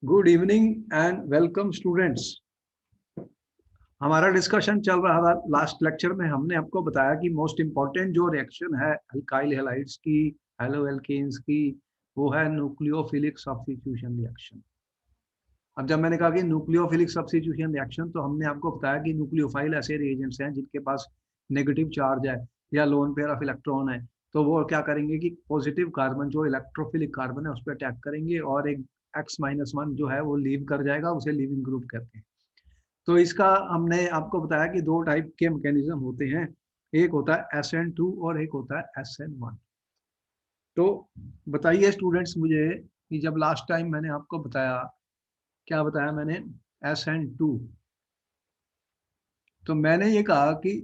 Good evening and welcome students. हमारा discussion चल रहा था। लास्ट लेक्चर में हमने आपको बताया कि मोस्ट इम्पॉर्टेंट जो रिएक्शन है अल्काइल हैलाइड्स की, हेलोएल्केन्स की, वो है न्यूक्लियोफिलिक सब्स्टिट्यूशन रिएक्शन। अब जब मैंने कहा कि न्यूक्लियोफिलिक सब्स्टिट्यूशन रिएक्शन, तो हमने आपको बताया कि न्यूक्लियोफाइल ऐसे रिएजेंट्स हैं जिनके पास नेगेटिव चार्ज है या लोन पेयर ऑफ इलेक्ट्रॉन है, तो वो क्या करेंगे कि पॉजिटिव कार्बन जो इलेक्ट्रोफिलिक कार्बन है उस पर अटैक करेंगे और एक X-1 जो है वो लीव कर जाएगा, उसे लीविंग ग्रुप कहते हैं। तो इसका हमने आपको बताया कि दो टाइप के मैकेनिज्म होते हैं, एक होता है SN2 और एक होता है SN1। तो बताइए स्टूडेंट्स मुझे कि जब लास्ट टाइम मैंने आपको बताया, क्या बताया मैंने, SN2, तो मैंने ये कहा कि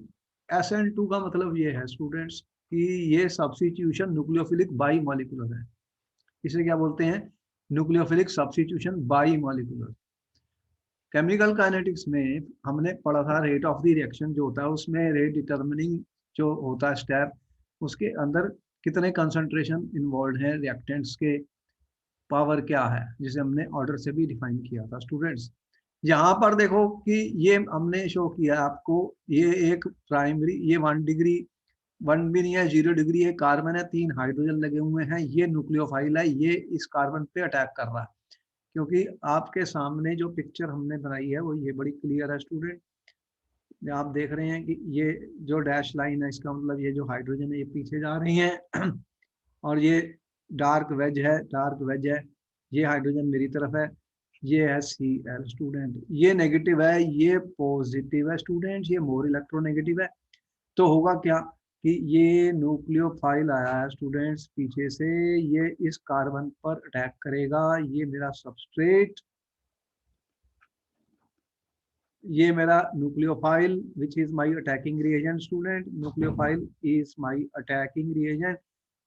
SN2 का मतलब ये है स्टूडेंट्स कि ये सब्स्टिट्यूशन न्यूक्लियोफिलिक बाई मॉलिक्यूलर है। इसे क्या बोलते हैं? Nucleophilic substitution by molecular. Chemical kinetics में हमने पढ़ा था रेट ऑफ द रिएक्शन जो होता है, उसमें रेट डिटर्मिनिंग जो होता है स्टेप, उसके अंदर कितने कंसंट्रेशन इन्वॉल्व हैं रिएक्टेंट्स के, पावर क्या है, जिसे हमने ऑर्डर से भी डिफाइन किया था स्टूडेंट्स। यहाँ पर देखो कि ये हमने शो किया आपको, ये एक प्राइमरी, ये 1 डिग्री, 1 भी नहीं है, 0 डिग्री है, कार्बन है, 3 हाइड्रोजन लगे हुए हैं, ये न्यूक्लियोफाइल है, ये इस कार्बन पे अटैक कर रहा है। क्योंकि आपके सामने जो पिक्चर हमने बनाई है वो ये बड़ी क्लियर है स्टूडेंट। आप देख रहे हैं कि ये जो डैश लाइन है, इसका मतलब ये जो हाइड्रोजन है ये पीछे जा रही हैं और ये डार्क वेज है, डार्क वेज है, ये हाइड्रोजन मेरी तरफ है, ये है Cl स्टूडेंट, ये नेगेटिव है, ये पॉजिटिव है स्टूडेंट, ये मोर इलेक्ट्रोनेगेटिव है। तो होगा क्या कि ये न्यूक्लियोफाइल आया है स्टूडेंट्स पीछे से, ये इस कार्बन पर अटैक करेगा, ये मेरा सबस्ट्रेट, ये मेरा nucleophile which is my attacking reagent student, nucleophile is my attacking reagent,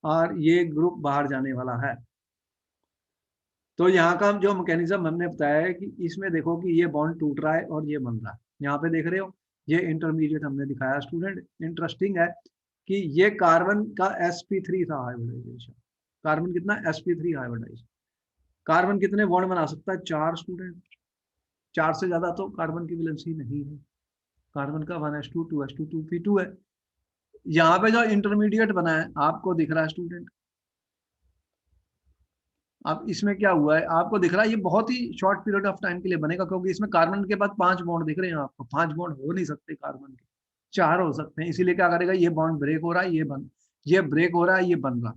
और ये ग्रुप बाहर जाने वाला है। तो यहाँ का जो मैकेनिज्म हमने बताया है कि इसमें देखो कि ये बॉन्ड टूट रहा है और ये बन रहा है, यहाँ पे देख रहे हो, ये इंटरमीडिएट हमने दिखाया स्टूडेंट। इंटरेस्टिंग है कि ये कार्बन का sp3 था हाइब्रिडाइजेशन, कार्बन कितना, sp3 हाइब्रिडाइजेशन। कार्बन कितने बॉन्ड बना सकता है? 4 स्टूडेंट, 4 से ज्यादा तो कार्बन की वैलेंसी नहीं है। कार्बन का 1s2 2s2 2p2 है। यहाँ पे जो इंटरमीडिएट बना है आपको दिख रहा है स्टूडेंट, अब इसमें क्या हुआ है आपको दिख रहा है, ये बहुत ही शॉर्ट पीरियड ऑफ टाइम के लिए बनेगा, क्योंकि इसमें कार्बन के बाद 5 बॉन्ड दिख रहे हैं आपको। 5 बॉन्ड हो नहीं सकते कार्बन के, 4 हो सकते हैं। इसीलिए क्या करेगा, ये बॉन्ड ब्रेक हो रहा है, ये ब्रेक हो रहा है, ये बन रहा,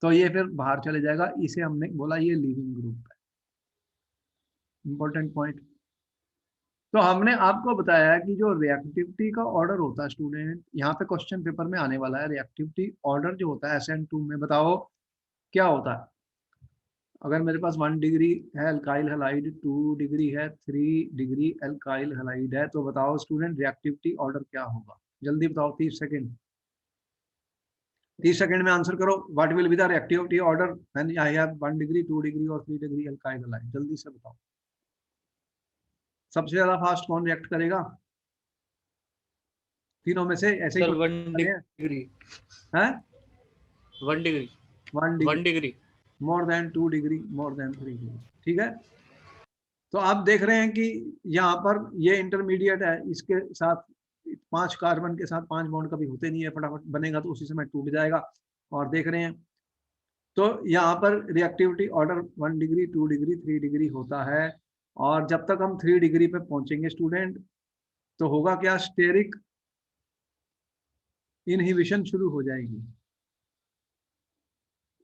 तो ये फिर बाहर चले जाएगा। इसे हमने बोला ये लीविंग ग्रुप है। Important point. तो हमने आपको बताया कि जो रिएक्टिविटी का ऑर्डर होता है स्टूडेंट, यहाँ पे क्वेश्चन पेपर में आने वाला है, रिएक्टिविटी ऑर्डर जो होता है SN2 में, बताओ क्या होता है। अगर मेरे पास 1 डिग्री है अल्काइल हैलाइड, 2 डिग्री है, 3 डिग्री अल्काइल हैलाइड है, तो बताओ स्टूडेंट रिएक्टिविटी ऑर्डर क्या होगा? जल्दी बताओ, 30 सेकेंड, 30 सेकेंड में आंसर करो। What will be the reactivity order when I have 1 degree, 2 degree और 3 डिग्री अल्काइल हैलाइड? जल्दी से बताओ, सबसे ज्यादा फास्ट कौन रिएक्ट करेगा तीनों में से? ऐसे ही सर क्वेश्चन 1 बने डिग्री, हैं। 1 degree, 1 degree, 1 degree. More than 2 degree, more than 3 degree. ठीक है, तो आप देख रहे हैं कि यहाँ पर ये इंटरमीडिएट है, इसके साथ 5 कार्बन के साथ 5 बॉन्ड कभी होते नहीं है, फटाफट बनेगा तो उसी समय टूट जाएगा। और देख रहे हैं तो यहाँ पर reactivity order 1 degree, 2 degree, 3 degree होता है। और जब तक हम 3 डिग्री पे पहुंचेंगे स्टूडेंट, तो होगा क्या, स्टेरिक इनहिबिशन शुरू हो जाएगी।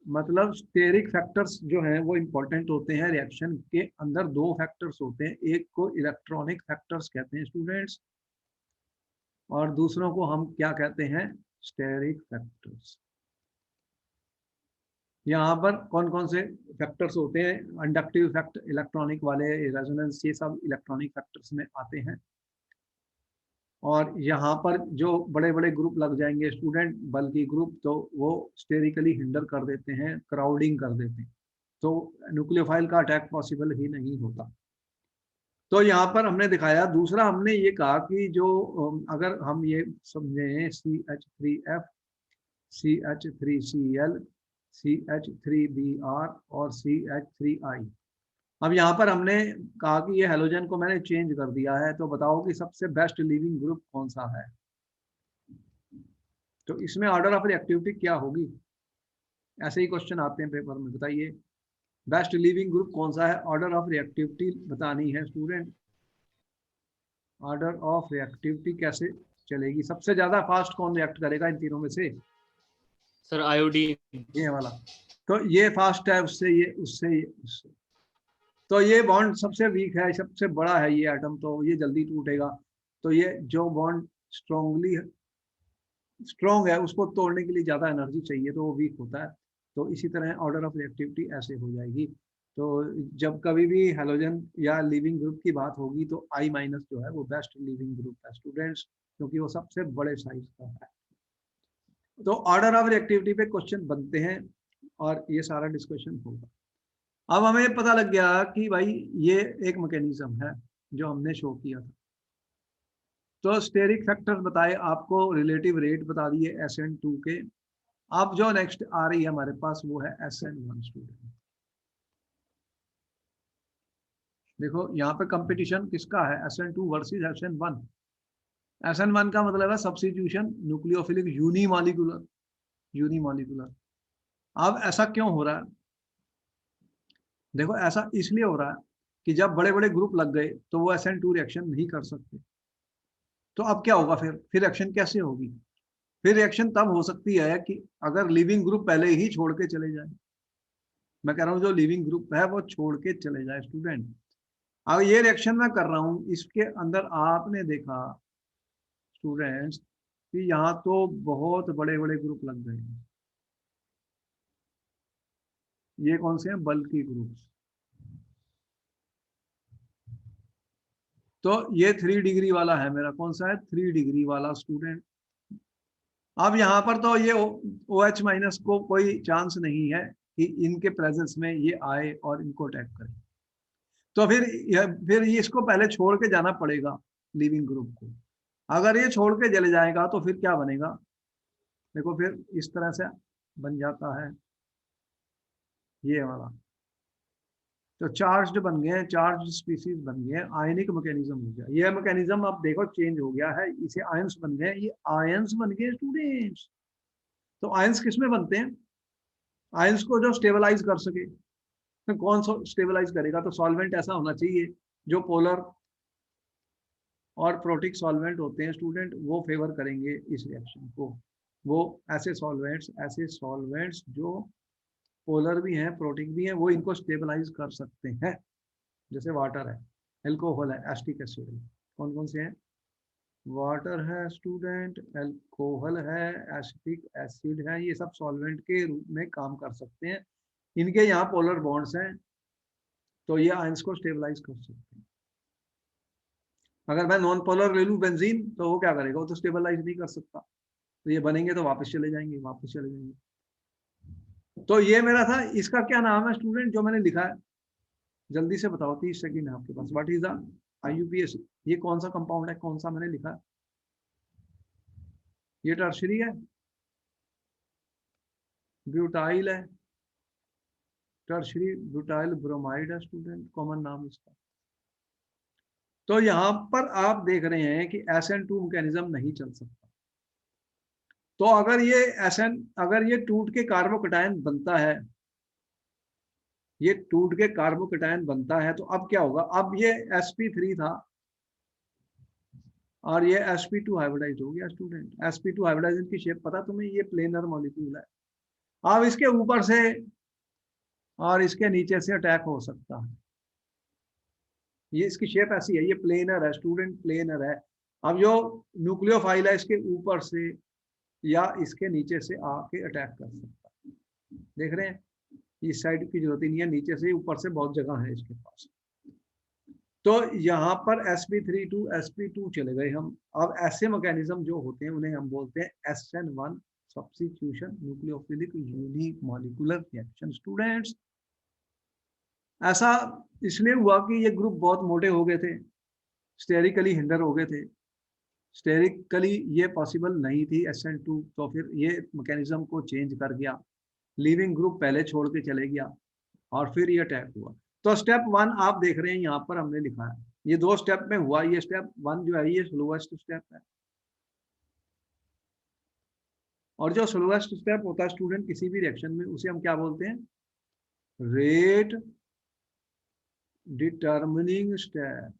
मतलब स्टेरिक फैक्टर्स जो हैं वो इंपॉर्टेंट होते हैं। रिएक्शन के अंदर 2 फैक्टर्स होते हैं, एक को इलेक्ट्रॉनिक फैक्टर्स कहते हैं स्टूडेंट्स, और दूसरों को हम क्या कहते हैं, स्टेरिक फैक्टर्स। यहाँ पर कौन कौन से फैक्टर्स होते हैं? इंडक्टिव फैक्टर, इलेक्ट्रॉनिक वाले, रेजोनेंस, ये सब इलेक्ट्रॉनिक फैक्टर्स में आते हैं। और यहाँ पर जो बड़े बड़े ग्रुप लग जाएंगे स्टूडेंट, बल्कि ग्रुप, तो वो स्टेरिकली हिंडर कर देते हैं, क्राउडिंग कर देते हैं, तो न्यूक्लियोफाइल का अटैक पॉसिबल ही नहीं होता। तो यहाँ पर हमने दिखाया। दूसरा हमने ये कहा कि जो अगर हम ये समझें, CH3F, CH3Cl, CH3Br और CH3I, अब यहाँ पर हमने कहा कि ये हेलोजन को मैंने चेंज कर दिया है, तो बताओ कि सबसे बेस्ट लिविंग ग्रुप कौन सा है। तो इसमें ऑर्डर ऑफ रिएक्टिविटी क्या होगी, ऐसे ही क्वेश्चन आते हैं पेपर में। बताइए बेस्ट लिविंग ग्रुप कौन सा है, ऑर्डर ऑफ रिएक्टिविटी बतानी है स्टूडेंट। ऑर्डर ऑफ रिएक्टिविटी कैसे चलेगी, सबसे ज्यादा फास्ट कौन रिएक्ट करेगा इन तीनों में से। Sir iodine. ये वाला, तो ये फास्ट है, उससे ये, उससे ये, उससे। तो ये बॉन्ड सबसे वीक है, सबसे बड़ा है ये एटम, तो ये जल्दी टूटेगा। तो ये जो बॉन्ड स्ट्रॉन्ग है उसको तोड़ने के लिए ज्यादा एनर्जी चाहिए, तो वो वीक होता है। तो इसी तरह ऑर्डर ऑफ रिएक्टिविटी ऐसे हो जाएगी। तो जब कभी भी हेलोजन या लिविंग ग्रुप की बात होगी तो I- जो है वो बेस्ट लिविंग ग्रुप है स्टूडेंट्स, क्योंकि वो सबसे बड़े साइज का है। तो ऑर्डर ऑफ रिएक्टिविटी पे क्वेश्चन बनते हैं और ये सारा डिस्कशन होगा। अब हमें पता लग गया कि भाई ये एक मैकेनिज्म है जो हमने शो किया था। तो स्टेरिक फैक्टर्स बताए आपको, रिलेटिव रेट बता दिए SN2 के। अब जो नेक्स्ट आ रही है हमारे पास वो है SN1 स्टूडेंट। देखो यहाँ पे कंपटीशन किसका है, SN2 वर्सेस SN1। SN1 का मतलब है सब्स्टिट्यूशन न्यूक्लियोफिलिक यूनिमॉलिक्यूलर। अब ऐसा क्यों हो रहा है, देखो ऐसा इसलिए हो रहा है कि जब बड़े बड़े ग्रुप लग गए तो वो SN2 रिएक्शन नहीं कर सकते। तो अब क्या होगा, फिर रिएक्शन कैसे होगी। फिर रिएक्शन तब हो सकती है कि अगर लिविंग ग्रुप पहले ही छोड़ के चले जाए। मैं कह रहा हूँ जो लिविंग ग्रुप है वो छोड़ के चले जाए स्टूडेंट। अब ये रिएक्शन मैं कर रहा हूँ, इसके अंदर आपने देखा स्टूडेंट्स कि यहाँ तो बहुत बड़े बड़े ग्रुप लग गए हैं। ये कौन से हैं, बल्कि ग्रुप्स। तो ये 3 डिग्री वाला है मेरा, कौन सा है, 3 डिग्री वाला स्टूडेंट। अब यहाँ पर तो ये OH- को कोई चांस नहीं है कि इनके प्रेजेंस में ये आए और इनको अटैक करे। तो फिर ये इसको पहले छोड़ के जाना पड़ेगा लिविंग ग्रुप को। अगर ये छोड़ के चले जाएगा तो फिर क्या बनेगा, देखो फिर इस तरह से बन जाता है ये वाला। तो चार्ज्ड बन गए, चार्ज स्पीसीज बन गए, आयनिक मैकेनिज्म हो गया। ये मैकेनिज्म आप देखो चेंज हो गया है, इसे आयंस बन गए, ये आयंस बन गए स्टूडेंट्स। तो आयंस किस में बनते हैं, आयंस को जो स्टेबलाइज कर सके। तो कौन सा स्टेबलाइज करेगा, तो सॉल्वेंट ऐसा होना चाहिए जो पोलर और प्रोटिक सॉल्वेंट होते हैं स्टूडेंट, वो फेवर करेंगे इस रिएक्शन को। वो ऐसे सॉल्वेंट्स जो पोलर भी हैं प्रोटिक भी हैं, वो इनको स्टेबलाइज कर सकते हैं। जैसे वाटर है, एल्कोहल है, एसिटिक एसिड है। कौन कौन से हैं, वाटर है स्टूडेंट, एल्कोहल है, एसिटिक एसिड है, ये सब सॉल्वेंट के रूप में काम कर सकते हैं। इनके यहाँ पोलर बॉन्ड्स हैं, तो ये आयंस को स्टेबलाइज कर सकते हैं। अगर मैं नॉन पोलर ले लूँ बेंजीन, तो वो क्या करेगा, वो तो स्टेबलाइज नहीं कर सकता। तो ये बनेंगे तो वापस चले जाएंगे, वापस चले जाएंगे। तो ये मेरा था, इसका क्या नाम है स्टूडेंट जो मैंने लिखा है, जल्दी से बताओ, 30 सेकंड है आपके पास। व्हाट इज द IUPAC, ये कौन सा कंपाउंड है, कौन सा मैंने लिखा है, ये टर्शरी है, ब्यूटाइल है, टर्शरी ब्यूटाइल ब्रोमाइड है स्टूडेंट, कॉमन नाम इसका। तो यहाँ पर आप देख रहे हैं कि SN2 मैकेनिज्म नहीं चल सकता। तो अगर ये टूट के कार्बोकैटायन बनता है, ये टूट के कार्बोकैटायन बनता है, तो अब क्या होगा, अब ये sp3 था और ये sp2 हाइब्रिडाइज हो गया स्टूडेंट। sp2 हाइब्रिडाइजेशन की शेप पता तुम्हें, ये प्लेनर मॉलिक्यूल है। अब इसके ऊपर से और इसके नीचे से अटैक हो सकता है, ये इसकी शेप ऐसी है, ये प्लेनर है स्टूडेंट, प्लेनर है। अब जो न्यूक्लियोफाइल है इसके ऊपर से या इसके नीचे से आके अटैक कर सकता है। देख रहे हैं, इस साइड की जरूरत ही नहीं है, नीचे से ऊपर से बहुत जगह है इसके पास। तो यहाँ पर sp3 to sp2 चले गए हम। अब ऐसे मैकेनिज्म जो होते हैं उन्हें हम बोलते हैं SN1 substitution nucleophilic unimolecular reaction students. ऐसा इसलिए हुआ कि ये ग्रुप बहुत मोटे हो गए थे, स्टेरिकली हिंडर हो गए थे। स्टेरिकली ये पॉसिबल नहीं थी SN2, तो फिर ये मैकेनिज्म को चेंज कर गया, लिविंग ग्रुप पहले छोड़ के चले गया और फिर ये अटैक हुआ। तो स्टेप 1 आप देख रहे हैं यहाँ पर हमने लिखा है, ये 2 स्टेप में हुआ। ये स्टेप 1 जो है ये स्लोएस्ट स्टेप है, और जो स्लोएस्ट स्टेप होता है स्टूडेंट किसी भी रिएक्शन में, उसे हम क्या बोलते हैं? Rate determining step.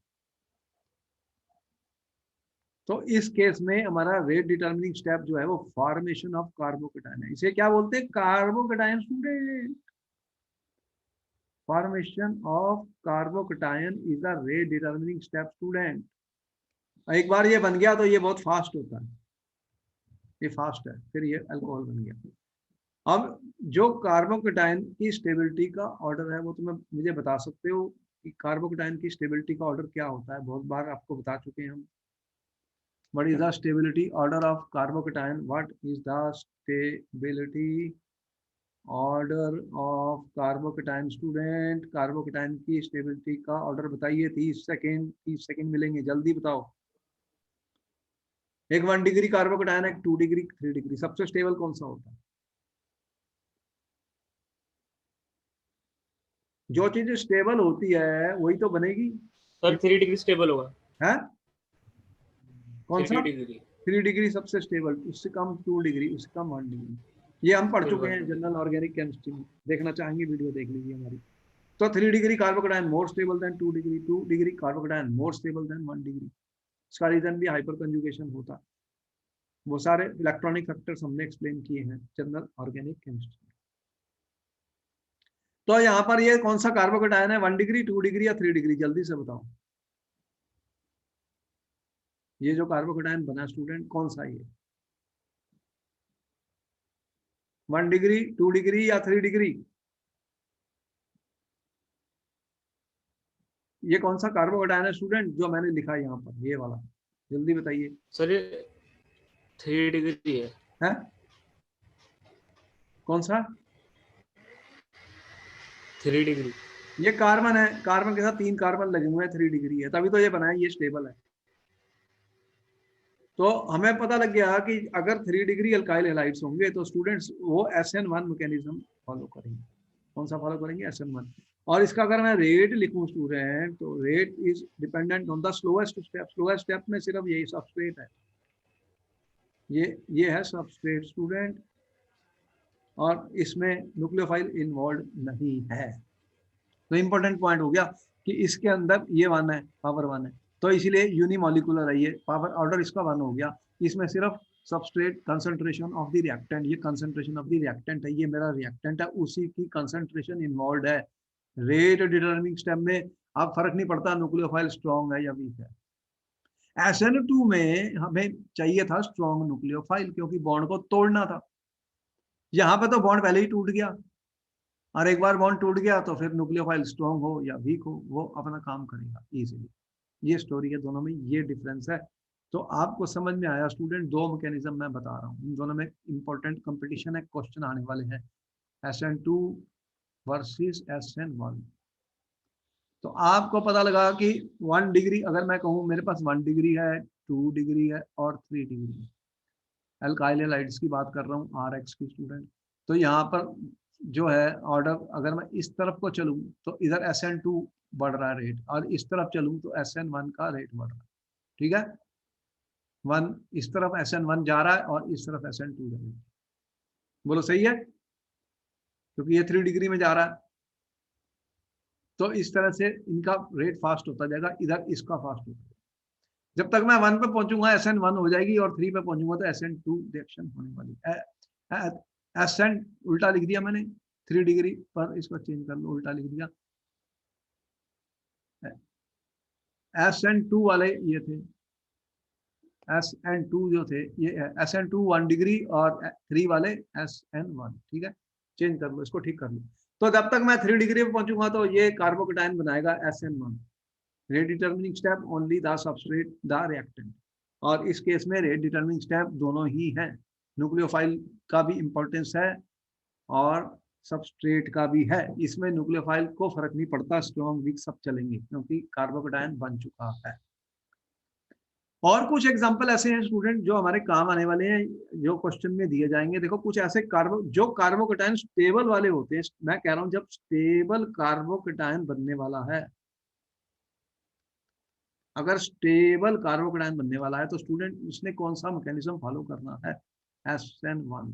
तो इस केस में हमारा रेट डिटर्मिनिंग स्टेप जो है वो फॉर्मेशन ऑफ कार्बोकेटाइन है। इसे क्या बोलते हैं? Carbocation student. Formation of carbocation is the rate determining step student. एक बार ये बन गया तो ये बहुत फास्ट होता है, ये फास्ट है, फिर ये अल्कोहल बन गया। अब जो कार्बोकेटाइन की स्टेबिलिटी का ऑर्डर है वो तुम्हें मुझे बता सकते हो कि कार्बोकेटाइन की स्टेबिलिटी का ऑर्डर क्या होता है? बहुत बार आपको बता चुके हैं हम। What is the stability order of carbocation? What is the stability order of carbocation student? Carbocation की स्टेबिलिटी का ऑर्डर बताइए। 30 सेकेंड मिलेंगे, जल्दी बताओ। एक 1 डिग्री कार्बोकेटाइन, एक 2 डिग्री, 3 डिग्री, सबसे स्टेबल कौन सा होता है? जो चीज स्टेबल होती है वही तो बनेगी। सर 3 डिग्री स्टेबल होगा। है कौन सा? 3 डिग्री। 3 डिग्री सबसे स्टेबल, उससे कम 2 डिग्री, उससे कम 1 डिग्री। ये हम पढ़ चुके हैं जनरल ऑर्गेनिक केमिस्ट्री में, देखना चाहेंगे वीडियो देख लीजिए हमारी। तो 3 degree carbocation more stable then 2 degree, 2 degree carbocation more stable then 1 degree. इसका रीजन भी हाइपर कंजुगेशन होता है। वो सारे इलेक्ट्रॉनिक फैक्टर्स हमने एक्सप्लेन किए हैं जनरल ऑर्गेनिक केमिस्ट्री में। तो यहाँ पर ये कौन सा कार्बोकेटाइन है? 1 डिग्री, 2 डिग्री या 3 डिग्री? जल्दी से बताओ। ये जो कार्बोकेटाइन बना स्टूडेंट कौन सा? ये 1 डिग्री, 2 डिग्री या 3 डिग्री? ये कौन सा कार्बोकेटाइन है स्टूडेंट जो मैंने लिखा है यहाँ पर, ये वाला? जल्दी बताइए। सर ये 3 डिग्री है। कौन सा? 3 डिग्री। ये कार्बन है, कार्बन के साथ 3 कार्बन लगे हुए हैं, 3 डिग्री है, तभी तो ये बना है, ये स्टेबल है। तो हमें पता लग गया कि अगर 3 डिग्री अल्काइल हैलाइड्स होंगे तो स्टूडेंट्स वो SN1 मैकेनिज्म फॉलो करेंगे। कौन सा फॉलो करेंगे? SN1। और इसका अगर मैं रेट लिखूं स्टूडेंट, तो rate is dependent on the slowest step. Slowest step में सिर्फ यही सबस्ट्रेट है, ये है सबस्ट्रेट स्टूडेंट, और इसमें न्यूक्लियोफाइल इन्वॉल्व नहीं है। तो इंपॉर्टेंट पॉइंट हो गया कि इसके अंदर ये 1 है, पावर 1 है, तो इसीलिए यूनिमोलिकुलर है। ये पावर ऑर्डर इसका 1 हो गया। इसमें सिर्फ substrate concentration of the reactant, ये कंसंट्रेशन ऑफ द रिएक्टेंट है, ये मेरा रिएक्टेंट है, उसी की कंसंट्रेशन इन्वॉल्व है। रेट डिटरमिनिंग स्टेप में अब फर्क नहीं पड़ता न्यूक्लियोफाइल स्ट्रॉन्ग है या वीक है। SN2 में हमें चाहिए था स्ट्रॉन्ग न्यूक्लियोफाइल, क्योंकि बॉन्ड को तोड़ना था। यहाँ पे तो बॉन्ड पहले ही टूट गया, और एक बार बॉन्ड टूट गया तो फिर न्यूक्लियोफाइल स्ट्रॉन्ग हो या वीक हो वो अपना काम करेगा इजीली। ये स्टोरी है, दोनों में ये डिफरेंस है। तो आपको समझ में आया स्टूडेंट? 2 मैकेनिज्म मैं बता रहा हूँ, इन दोनों में इंपॉर्टेंट कंपटीशन है, क्वेश्चन आने वाले हैं। SN2 versus SN1। तो आपको पता लगा कि 1 डिग्री, अगर मैं कहूँ मेरे पास 1 डिग्री है, 2 डिग्री है और 3 डिग्री है, अल्काइल हैलाइड्स की बात कर रहा हूँ, RX की स्टूडेंट। तो यहाँ पर जो है ऑर्डर, अगर मैं इस तरफ को चलूँ तो इधर SN2 बढ़ रहा है रेट, और इस तरफ चलूँ तो SN1 का रेट बढ़ रहा है। ठीक है, 1 इस तरफ SN1 जा रहा है और इस तरफ SN2 जा रहा है। बोलो सही है? क्योंकि ये 3 डिग्री में जा रहा है, तो इस तरह से इनका रेट फास्ट होता जाएगा, इधर इसका फास्ट होता है। जब तक मैं 1 पे पहुंचूंगा SN1 हो जाएगी, और 3 पे पहुंचूंगा तो SN2 रिएक्शन होने वाली है। SN उल्टा लिख दिया मैंने, 3 डिग्री पर इसको चेंज कर लो, उल्टा लिख दिया। SN2 वाले ये थे, SN2 जो थे ये SN2 1 डिग्री, और 3 वाले SN1। ठीक है, चेंज कर लो, इसको ठीक कर लो। तो जब तक मैं 3 डिग्री पे पहुंचूंगा तो ये कार्बोकेटाइन बनाएगा SN1। Rate determining step only the substrate the reactant, और इस केस में रेट डिटर्मिनिंग स्टेप दोनों ही हैं। न्यूक्लियोफाइल का भी इंपॉर्टेंस है और सबस्ट्रेट का भी है। इसमें न्यूक्लियोफाइल को फर्क नहीं पड़ता, स्ट्रॉन्ग वीक सब चलेंगे, क्योंकि कार्बोकेटाइन बन चुका है। और कुछ एग्जांपल ऐसे हैं स्टूडेंट जो हमारे काम आने वाले हैं, जो क्वेश्चन में दिए जाएंगे। देखो कुछ ऐसे जो कार्बोकेटाइन स्टेबल वाले होते हैं, मैं कह रहा हूं जब स्टेबल कार्बोकेटाइन बनने वाला है, अगर स्टेबल कार्बोकेटाइन बनने वाला है तो स्टूडेंट उसने कौन सा मैकेनिज्म फॉलो करना है, SN1।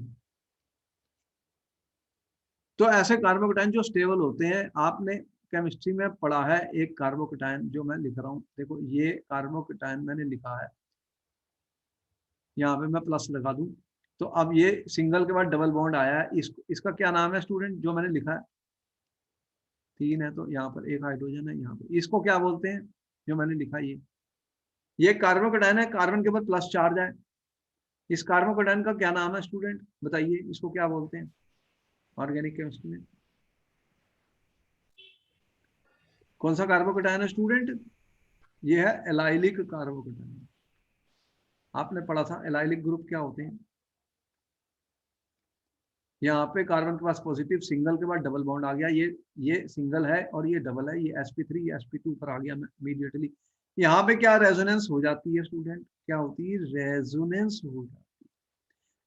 तो ऐसे कार्बोकेटाइन जो स्टेबल होते हैं, आपने केमिस्ट्री में पढ़ा है एक कार्बोकेटाइन जो मैं लिख रहा हूं, देखो ये कार्बोकेटाइन मैंने लिखा है, यहाँ पे मैं प्लस लगा दूं, तो अब ये सिंगल के बाद डबल बॉन्ड आया है, इसका क्या नाम है स्टूडेंट जो मैंने लिखा है, 3 है तो यहाँ पर एक हाइड्रोजन है, यहाँ पर इसको क्या बोलते हैं जो मैंने लिखा है, ये कार्बोकेटाइन है, कार्बन के ऊपर प्लस चार्ज है, इस कार्बोकेटाइन का क्या नाम है स्टूडेंट बताइए, इसको क्या बोलते हैं ऑर्गेनिक केमिस्ट्री में, कौन सा कार्बोकेटाइन है स्टूडेंट, ये है एलाइलिक कार्बोकेटाइन। आपने पढ़ा था एलाइलिक ग्रुप क्या होते हैं, यहाँ पे कार्बन के पास पॉजिटिव, सिंगल के बाद डबल बॉन्ड आ गया, ये सिंगल है और ये डबल है, ये sp3 ये sp2 पर आ गया इमीडिएटली, यहाँ पे क्या रेजोनेंस हो जाती है स्टूडेंट, क्या होती है, रेजोनेंस हो जाती है।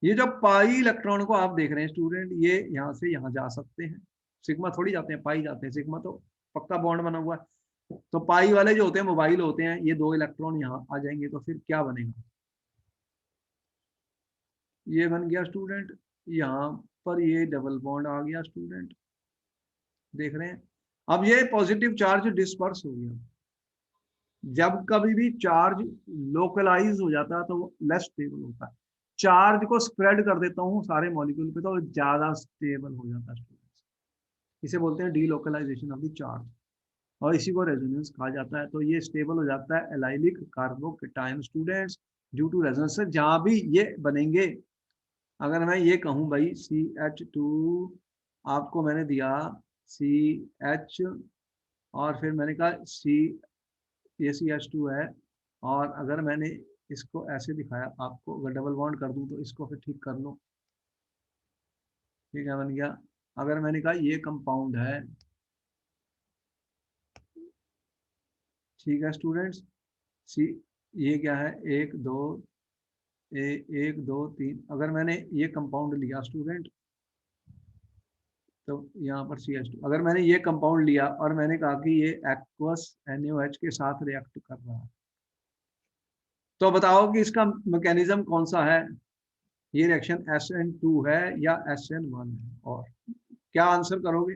ये जो पाई इलेक्ट्रॉन को आप देख रहे हैं स्टूडेंट, ये यहाँ से यहाँ जा सकते हैं, सिग्मा थोड़ी जाते हैं, पाई जाते हैं, सिग्मा तो पक्का बॉन्ड बना हुआ है, तो पाई वाले जो होते हैं मोबाइल होते हैं, ये 2 इलेक्ट्रॉन यहाँ आ जाएंगे, तो फिर क्या बनेगा, ये बन गया स्टूडेंट, यहाँ पर ये डबल बॉन्ड आ गया स्टूडेंट, देख रहे हैं। अब ये पॉजिटिव चार्ज डिस्पर्स हो गया, जब कभी भी चार्ज लोकलाइज हो जाता है तो वो लेस स्टेबल होता है, चार्ज को स्प्रेड कर देता हूँ सारे मॉलिक्यूल पे तो ज्यादा स्टेबल हो जाता है स्टूडेंट्स, इसे बोलते हैं डीलोकलाइजेशन ऑफ द चार्ज, और इसी को रेजोनेंस कहा जाता है। तो ये स्टेबल हो जाता है allylic carbocation students due to resonance, जहां भी ये बनेंगे, अगर मैं ये कहूं भाई CH2, आपको मैंने दिया CH, और फिर मैंने कहा ये CH2 है, और अगर मैंने इसको ऐसे दिखाया आपको, अगर डबल बॉन्ड कर दूं तो इसको फिर ठीक कर लो, ठीक है बन गया। अगर मैंने कहा ये कंपाउंड है, ठीक है स्टूडेंट्स, सी ये क्या है, 1 2 1 2 3, अगर मैंने ये कंपाउंड लिया स्टूडेंट, तो यहाँ पर CH2, अगर मैंने ये कंपाउंड लिया और मैंने कहा कि ये एक्वस NaOH के साथ रिएक्ट कर रहा है, तो बताओ कि इसका मैकेनिज्म कौन सा है, ये रिएक्शन SN2 है या SN1 है, और क्या आंसर करोगे,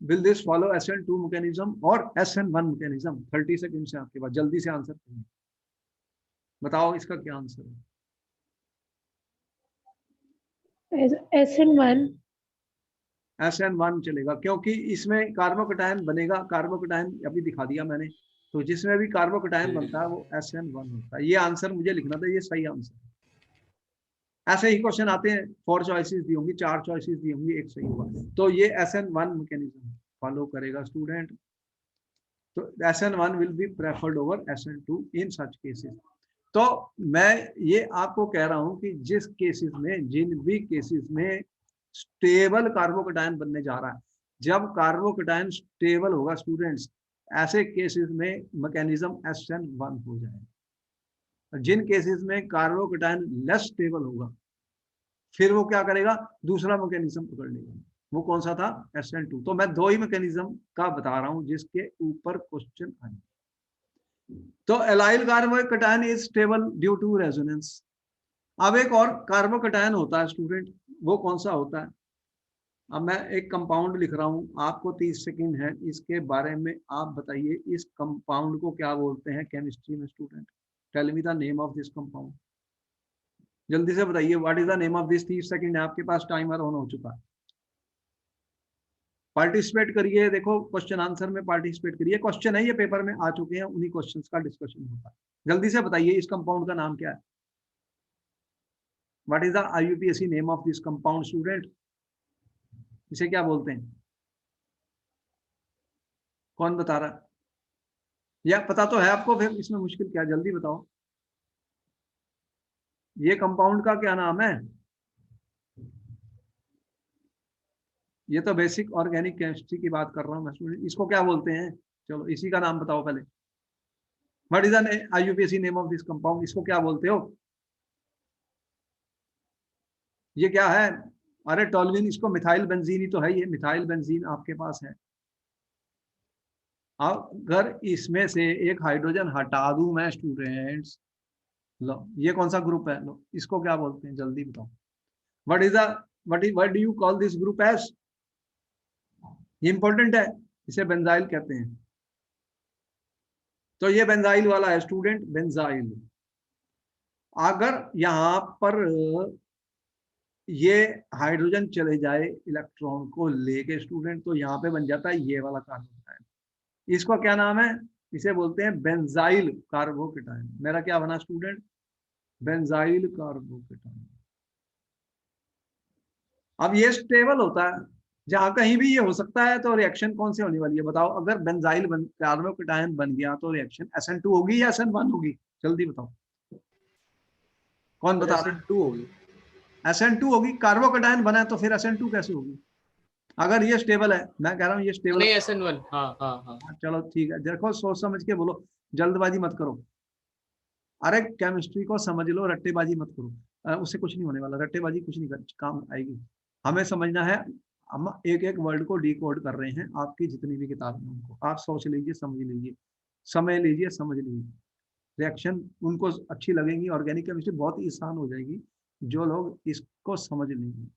will this follow SN2 mechanism और SN1 मैकेनिज्म, 30 सेकंड से आपके पास, जल्दी से आंसर करिए, बताओ इसका क्या आंसर है, SN1। SN1 चलेगा, क्योंकि इसमें कार्बोकेटाइन बनेगा, कार्बोकेटाइन अभी दिखा दिया मैंने, तो जिसमें भी कार्बोकेटाइन बनता है वो SN1 होता है, ये आंसर मुझे लिखना था, ये सही आंसर है। ऐसे ही क्वेश्चन आते हैं, 4 चॉइसेस दी होंगी, 4 चॉइसेस दी होंगी, एक सही होगा, तो ये SN1 मैकेनिज्म फॉलो करेगा स्टूडेंट, तो SN1 will be preferred over SN2 in such cases. तो मैं ये आपको कह रहा हूं कि जिस केसेस में, जिन भी केसेस में स्टेबल कार्बोकेटाइन बनने जा रहा है, जब कार्बोकेटाइन स्टेबल होगा स्टूडेंट्स, ऐसे केसेस में मैकेनिज्म SN1 हो जाएगा, जिन केसेस में कार्बोकेटाइन लेस स्टेबल होगा, फिर वो क्या करेगा, दूसरा मैकेनिज्म पकड़ लेगा, वो कौन सा था, SN2। तो मैं 2 ही मैकेनिज्म का बता रहा हूं जिसके ऊपर क्वेश्चन आए। तो allyl carbocation is stable due to resonance. अब एक और कार्बोकेटाइन होता है स्टूडेंट, वो कौन सा होता है, अब मैं एक कंपाउंड लिख रहा हूं, आपको 30 सेकंड है, इसके बारे में आप बताइए, इस कंपाउंड को क्या बोलते हैं केमिस्ट्री में student, tell me the name of this compound, जल्दी से बताइए, what is the name of this, 30 second है आपके पास, टाइमर ऑन हो चुका है, पार्टिसिपेट करिए, देखो क्वेश्चन आंसर में पार्टिसिपेट करिए, क्वेश्चन है ये पेपर में आ चुके हैं, उन्हीं क्वेश्चंस का डिस्कशन होता है, जल्दी से बताइए इस कंपाउंड का नाम क्या है, what is the IUPAC name of this compound student, इसे क्या बोलते हैं, कौन बता रहा है, या पता तो है आपको, फिर इसमें मुश्किल क्या, जल्दी बताओ, ये कंपाउंड का क्या नाम है, ये तो बेसिक ऑर्गेनिक केमिस्ट्री की बात कर रहा हूँ मैं स्टूडेंट, इसको क्या बोलते हैं, चलो इसी का नाम बताओ पहले, what is the IUPAC name of this compound, इसको क्या बोलते हो? ये क्या है? अरे टोल्यूइन, इसको मिथाइल बेंजीन ही तो है, ये मिथाइल बेंजीन आपके पास है। अगर इसमें से एक हाइड्रोजन हटा दूं मैं स्टूडेंट्स, लो ये कौन सा ग्रुप है, लो इसको क्या बोलते हैं, जल्दी बताओ। What is the what do you call this group as? ये इंपॉर्टेंट है, इसे बेंजाइल कहते हैं। तो ये बेंजाइल वाला है स्टूडेंट, बेंजाइल। अगर यहाँ पर ये हाइड्रोजन चले जाए इलेक्ट्रॉन को लेके स्टूडेंट, तो यहाँ पे बन जाता है ये वाला कार्बोकेटायन। इसको क्या नाम है? इसे बोलते हैं बेंजाइल कार्बोकेटायन। मेरा क्या बना स्टूडेंट? Benzyl carbocation. अब ये स्टेबल होता है, जहां कहीं भी ये हो सकता है, तो रिएक्शन कौन सी होने वाली है बताओ? अगर बेंजाइल कार्बोकेटायन बन गया तो रिएक्शन SN2 होगी या SN1 होगी? जल्दी बताओ, कौन बता रहा है? SN2 होगी। SN2 होगी। कार्बोकेटायन बना है तो फिर SN2 कैसे होगी? अगर ये स्टेबल है, मैं कह रहा हूँ ये स्टेबल नहीं SN1। हाँ हाँ हाँ। चलो ठीक है, देखो सोच समझ के बोलो, जल्दबाजी मत करो। अरे केमिस्ट्री को समझ लो, रट्टेबाजी मत करो, उससे कुछ नहीं होने वाला। रट्टेबाजी कुछ नहीं कर काम आएगी। हमें समझना है, हम एक एक वर्ड को डिकोड कर रहे हैं। आपकी जितनी भी किताबें हैं उनको आप सोच लीजिए, समझ लीजिए, समय लीजिए, समझ लीजिए। रिएक्शन उनको अच्छी लगेंगी, ऑर्गेनिक केमिस्ट्री बहुत ही आसान हो जाएगी जो लोग इसको समझ लेंगे।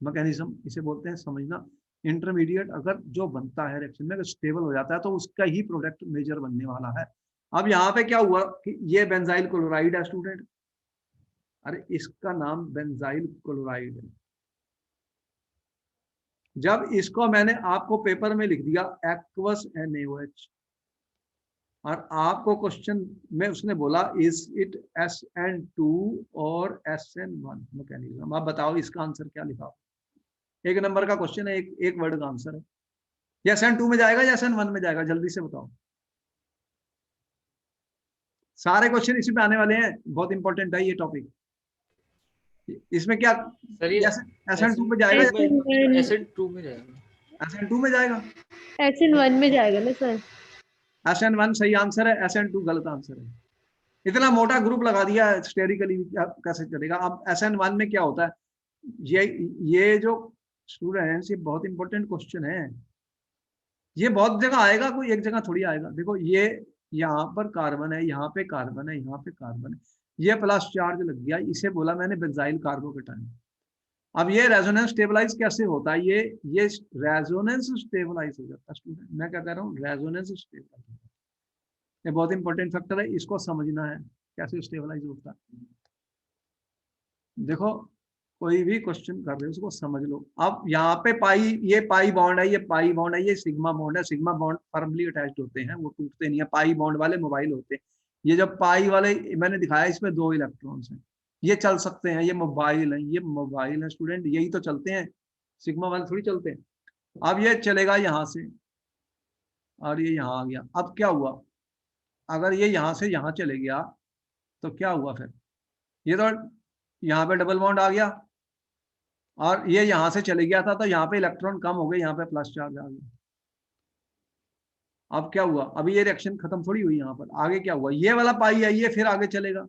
मैकेनिज्म इसे बोलते हैं समझना। इंटरमीडिएट अगर जो बनता है रिएक्शन में, अगर स्टेबल हो जाता है तो उसका ही प्रोडक्ट मेजर बनने वाला है। अब यहाँ पे क्या हुआ कि ये बेंजाइल क्लोराइड है स्टूडेंट। अरे इसका नाम बेंजाइल क्लोराइड है। जब इसको मैंने आपको पेपर में लिख दिया एक्वस NaOH, और आपको क्वेश्चन में उसने बोला इज इट SN2 और SN1 मैकेनिज्म, आप बताओ इसका आंसर क्या लिखा? एक नंबर का क्वेश्चन है, एक वर्ड का आंसर है। या SN2 में जाएगा या SN1 में जाएगा, जल्दी से बताओ। सारे क्वेश्चन इसी पे आने वाले हैं, बहुत इंपॉर्टेंट है ये टॉपिक। इसमें क्या सर ये SN2 में जाएगा? SN2 में जाएगा। SN2 में जाएगा? SN1 में जाएगा ना सर? SN1 सही आंसर है, SN2 गलत आंसर है। इतना मोटा ग्रुप लगा दिया स्टेरिकली, कैसे चलेगा? अब SN1 में क्या होता है? ये जो स्टूडेंट्स, ये बहुत इंपॉर्टेंट क्वेश्चन है। ये बहुत जगह आएगा, कोई एक जगह थोड़ी आएगा। देखो ये यहाँ पर कार्बन है, यहाँ पे कार्बन है, यहाँ पे कार्बन है, ये प्लस चार्ज लग गया, इसे बोला मैंने बेंजाइल कार्बोकेटायन। अब ये रेजोनेंस स्टेबलाइज कैसे होता है? ये रेजोनेंस स्टेबलाइज हो जाता है स्टूडेंट। मैं क्या कह रहा हूँ? Resonance stabilize. ये बहुत इंपॉर्टेंट फैक्टर है, इसको समझना है कैसे स्टेबलाइज होता है। देखो कोई भी क्वेश्चन कर रहे हो उसको समझ लो। अब यहाँ पे पाई, ये पाई बॉन्ड है, ये पाई बॉन्ड है, ये सिग्मा बॉन्ड है। सिग्मा बॉन्ड फर्मली अटैच्ड होते हैं, वो टूटते नहीं है। पाई बॉन्ड वाले मोबाइल होते हैं। ये जो पाई वाले मैंने दिखाया, इसमें 2 इलेक्ट्रॉन्स हैं, ये चल सकते हैं, ये मोबाइल है, ये मोबाइल है स्टूडेंट, यही तो चलते हैं, सिग्मा वाले थोड़ी चलते हैं। अब ये चलेगा यहाँ से और ये यहाँ आ गया। अब क्या हुआ? अगर ये यहाँ से यहाँ चले गया तो क्या हुआ फिर? ये तो यहाँ पे डबल बॉन्ड आ गया, और ये यहाँ से चले गया था तो यहाँ पे इलेक्ट्रॉन कम हो गए, यहाँ पे प्लस चार्ज आ गया। अब क्या हुआ? अभी ये रिएक्शन खत्म थोड़ी हुई, यहाँ पर आगे क्या हुआ? ये वाला पाई है, ये फिर आगे चलेगा।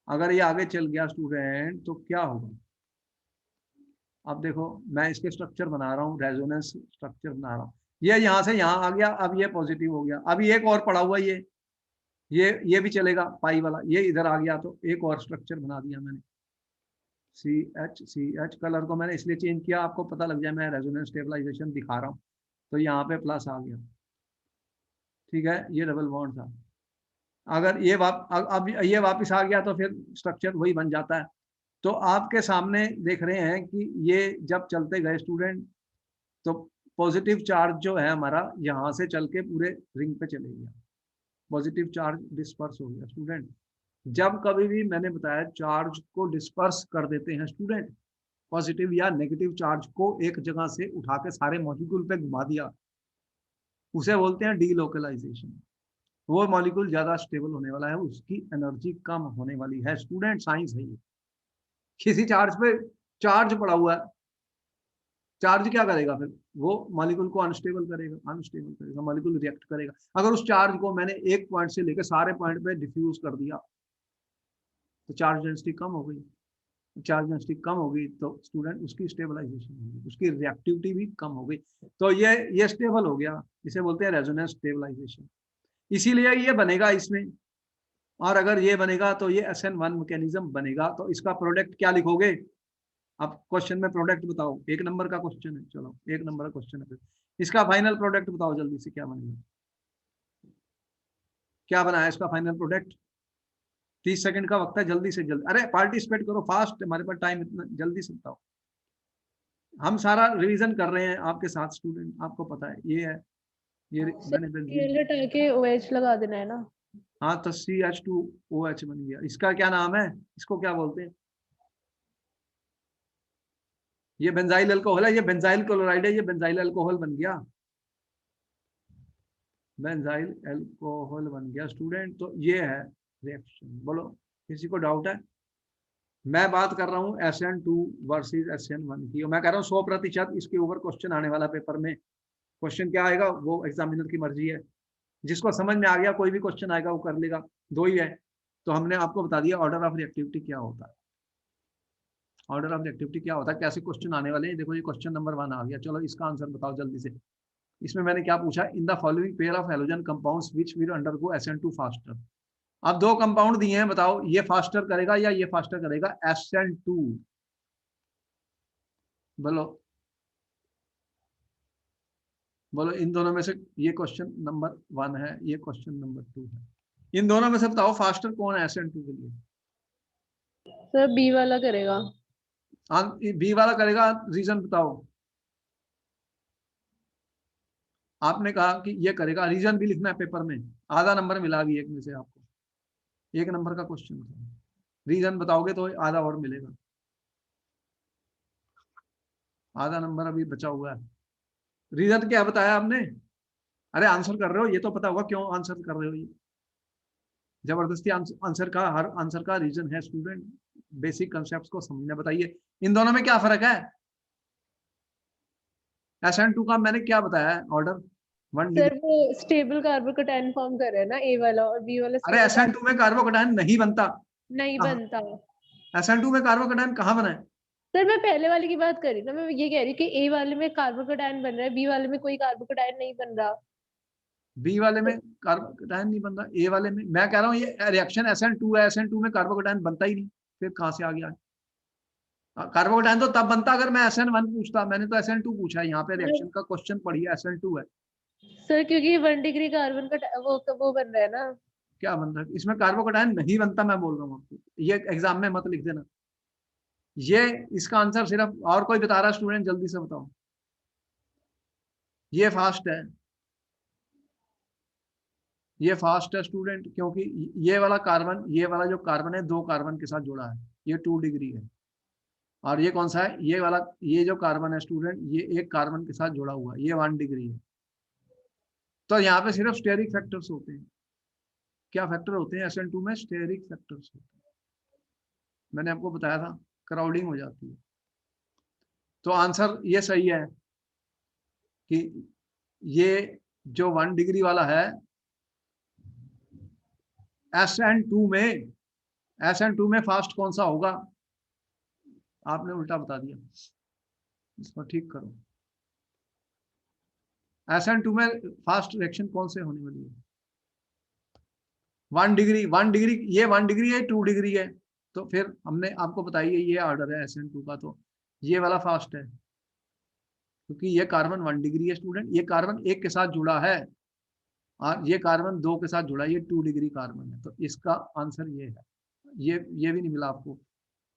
अगर ये आगे चल गया स्टूडेंट तो क्या होगा? अब देखो मैं इसके स्ट्रक्चर बना रहा हूँ, रेजोनेंस स्ट्रक्चर बना रहा हूँ। ये यहाँ से यहाँ आ गया, अब ये पॉजिटिव हो गया। अभी एक और पड़ा हुआ, ये भी चलेगा पाई वाला, ये इधर आ गया तो एक और स्ट्रक्चर बना दिया मैंने। CH कलर को मैंने इसलिए चेंज किया, आपको पता लग जाए मैं रेजोनेंस स्टेबलाइजेशन दिखा रहा हूँ। तो यहाँ पे प्लस आ गया, ठीक है, ये डबल बॉन्ड था। अगर ये अब ये वापस आ गया तो फिर स्ट्रक्चर वही बन जाता है। तो आपके सामने देख रहे हैं कि ये जब चलते गए स्टूडेंट, तो पॉजिटिव चार्ज जो है हमारा यहाँ से चल के पूरे रिंग पे चले गया, पॉजिटिव चार्ज डिस्पर्स हो गया स्टूडेंट। जब कभी भी मैंने बताया चार्ज को डिस्पर्स कर देते हैं स्टूडेंट, पॉजिटिव या नेगेटिव चार्ज को एक जगह से उठा के सारे मॉलिक्यूल पे घुमा दिया, उसे बोलते हैं डीलोकलाइजेशन। वो मॉलिक्यूल ज्यादा स्टेबल होने वाला है, उसकी एनर्जी कम होने वाली है स्टूडेंट, साइंस है ये। किसी चार्ज पे चार्ज पड़ा हुआ है, चार्ज क्या करेगा फिर, वो मॉलिक्यूल को अनस्टेबल करेगा, मॉलिक्यूल रिएक्ट करेगा। अगर उस चार्ज को मैंने एक पॉइंट से लेकर सारे पॉइंट पे डिफ्यूज कर दिया तो चार्ज डेंसिटी कम हो गई, चार्ज डेंसिटी कम होगी तो स्टूडेंट उसकी स्टेबलाइजेशन होगी, उसकी रिएक्टिविटी भी कम हो गई, तो ये स्टेबल हो गया, इसे बोलते हैं रेजोनेंस स्टेबलाइजेशन। इसीलिए ये बनेगा इसमें। और अगर ये बनेगा तो ये SN1 मैकेनिज्म बनेगा। तो इसका प्रोडक्ट क्या लिखोगे, अब क्वेश्चन में प्रोडक्ट बताओ, 1 नंबर का क्वेश्चन है, चलो 1 नंबर का क्वेश्चन है, फिर इसका फाइनल प्रोडक्ट बताओ जल्दी से, क्या बनेगा, क्या बनाया इसका फाइनल प्रोडक्ट। 30 सेकंड का वक्त है, जल्दी से जल्दी, अरे पार्टिसिपेट करो फास्ट, हमारे पास टाइम इतना, जल्दी से बताओ। हम सारा रिवीजन कर रहे हैं आपके साथ स्टूडेंट, आपको पता है ये है, ये मैंने हटा के OH लगा देना है ना। हाँ, तो CH2OH बन गया। इसका क्या नाम है, इसको क्या बोलते हैं, ये बेंजाइल अल्कोहल है, ये बेंजाइल क्लोराइड है, ये बेंजाइल अल्कोहल बन गया, बेंजाइल अल्कोहल बन गया स्टूडेंट। तो ये है रिएक्शन। बोलो किसी को डाउट है। मैं बात कर रहा हूँ SN2 वर्सेस SN1 की, और मैं कह रहा हूँ 100% इसके ऊपर क्वेश्चन आने वाला पेपर में। क्वेश्चन क्या आएगा वो एग्जामिनर की मर्जी है, जिसको समझ में आ गया कोई भी क्वेश्चन आएगा वो कर लेगा, 2 ही है। तो हमने आपको बता दिया ऑर्डर ऑफ रिएक्टिविटी क्या होता है, ऑर्डर ऑफ रिएक्टिविटी क्या होता है, कैसे क्वेश्चन आने वाले हैं। देखो ये क्वेश्चन नंबर 1 आ गया, चलो इसका आंसर बताओ जल्दी से। इसमें मैंने क्या पूछा, in the following pair of halogen compounds which will undergo SN2 faster. अब 2 कंपाउंड दिए हैं, बताओ ये फास्टर करेगा या ये फास्टर करेगा, SN2। बोलो बोलो इन दोनों में से, ये क्वेश्चन नंबर 1 है, ये क्वेश्चन नंबर 2 है, इन दोनों में से बताओ फास्टर कौन है SN2 के लिए। सर B वाला करेगा। बी वाला करेगा, रीजन बताओ। आपने कहा कि ये करेगा, रीजन भी लिखना है पेपर में, आधा नंबर मिला भी एक में से आपको, 1 नंबर का क्वेश्चन था, रीजन बताओगे तो आधा और मिलेगा, आधा नंबर अभी बचा हुआ है। रीजन क्या बताया आपने, अरे आंसर कर रहे हो, ये तो पता होगा क्यों आंसर कर रहे हो, ये जबरदस्ती आंसर का, हर आंसर का रीजन है स्टूडेंट, बेसिक कंसेप्ट को समझना। बताइए इन दोनों में क्या फर्क है। SN2 का मैंने क्या बताया ऑर्डर, 1 डिग्री। सर वो स्टेबल कार्बोकैटायन फॉर्म कर रहा है ना A वाला, और B वाला अरे SN2 में कार्बोकैटायन नहीं बनता, नहीं बनता। SN2 में कार्बोकैटायन कहाँ बना है। सर मैं पहले वाले की बात कर रही ना, मैं ये कह रही कि A वाले में कार्बोकैटायन बन रहा है, B वाले में कोई कार्बोकैटायन नहीं बन रहा। बी वाले में कार्बोकैटायन नहीं बन रहा, ए वाले में मैं कह रहा हूँ ये रिएक्शन SN2 है, SN2 में कार्बोकैटायन बनता ही नहीं, फिर कहाँ से आ गया। कार्बोकैटायन तो तब बनता अगर मैं SN1 पूछता, मैंने तो SN2 पूछा है, यहाँ पे रिएक्शन का क्वेश्चन पढ़िए SN2 है। सर क्योंकि 1 डिग्री कार्बन का वो बन रहा है ना। क्या बन रहा है इसमें, कार्बोकैटायन नहीं बनता, मैं बोल रहा हूँ आपको, ये एग्जाम में मत लिख देना। ये इसका आंसर सिर्फ, और कोई बता रहा स्टूडेंट जल्दी से बताओ। ये फास्ट है, ये फास्ट है स्टूडेंट, क्योंकि ये वाला कार्बन, ये वाला जो कार्बन है 2 कार्बन के साथ जुड़ा है, ये 2 डिग्री है। और ये कौन सा है, ये वाला, ये जो कार्बन है स्टूडेंट, ये 1 कार्बन के साथ जुड़ा हुआ है, ये 1 डिग्री है। तो यहाँ पे सिर्फ स्टेरिक फैक्टर्स होते हैं। क्या फैक्टर होते हैं SN2 में, स्टेरिक फैक्टर्स होते हैं। मैंने आपको बताया था क्राउडिंग हो जाती है। तो आंसर ये सही है कि ये जो 1 डिग्री वाला है SN2 में फास्ट कौन सा होगा, आपने उल्टा बता दिया, इसको ठीक करो। SN2 में फास्ट रिएक्शन कौन से होने वाली है, 1 डिग्री, 1 डिग्री, ये 1 डिग्री है, 2 डिग्री है। तो फिर हमने आपको बताइए ये ऑर्डर है SN2 का, तो ये वाला फास्ट है, क्योंकि ये कार्बन 1 डिग्री है स्टूडेंट, ये कार्बन 1 के साथ जुड़ा है, और ये कार्बन 2 के साथ जुड़ा है, ये 2 डिग्री कार्बन है। तो इसका आंसर ये है, ये भी नहीं मिला आपको,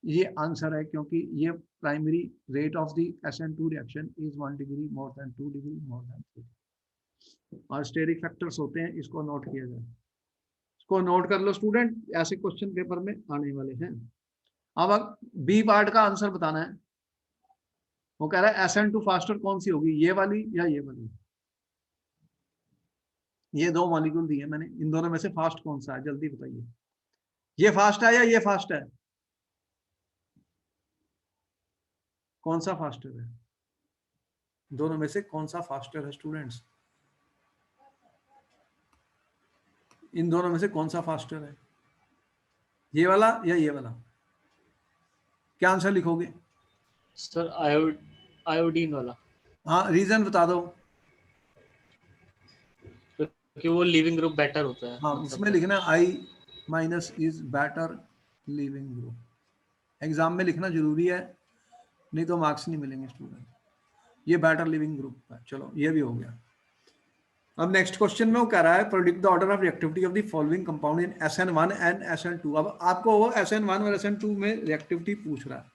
ये आंसर है, क्योंकि ये primary rate of the SN2 reaction is 1 degree more than 2 degree more than 3। और स्टेरिक फैक्टर्स होते हैं, इसको नोट किया जाए, इसको नोट कर लो स्टूडेंट, ऐसे क्वेश्चन पेपर में आने वाले हैं। अब बी पार्ट का आंसर बताना है। वो कह रहा है SN2 फास्टर कौन सी होगी, ये वाली या ये वाली। ये 2 मॉलिक्यूल दिए मैंने, इन दोनों में से फास्ट कौन सा है, जल्दी बताइए। ये फास्ट है या ये फास्ट है, कौन सा फास्टर है। दोनों में से कौन सा फास्टर है स्टूडेंट्स? इन दोनों में से कौन सा फास्टर है, ये वाला या ये वाला? क्या आंसर लिखोगे? सर आयोडीन वाला, हाँ, रीजन बता दो। क्योंकि वो लिविंग ग्रुप बेटर होता है। हाँ, मतलब इसमें लिखना I- is better leaving group. Exam में लिखना जरूरी है, नहीं तो मार्क्स नहीं मिलेंगे स्टूडेंट। ये बेटर लिविंग ग्रुप है। चलो, ये भी हो गया। अब नेक्स्ट क्वेश्चन में वो कह रहा है predict the order of reactivity of the following compound in SN1 and SN2। अब आपको वो SN1 और SN2 में रिएक्टिविटी पूछ रहा है।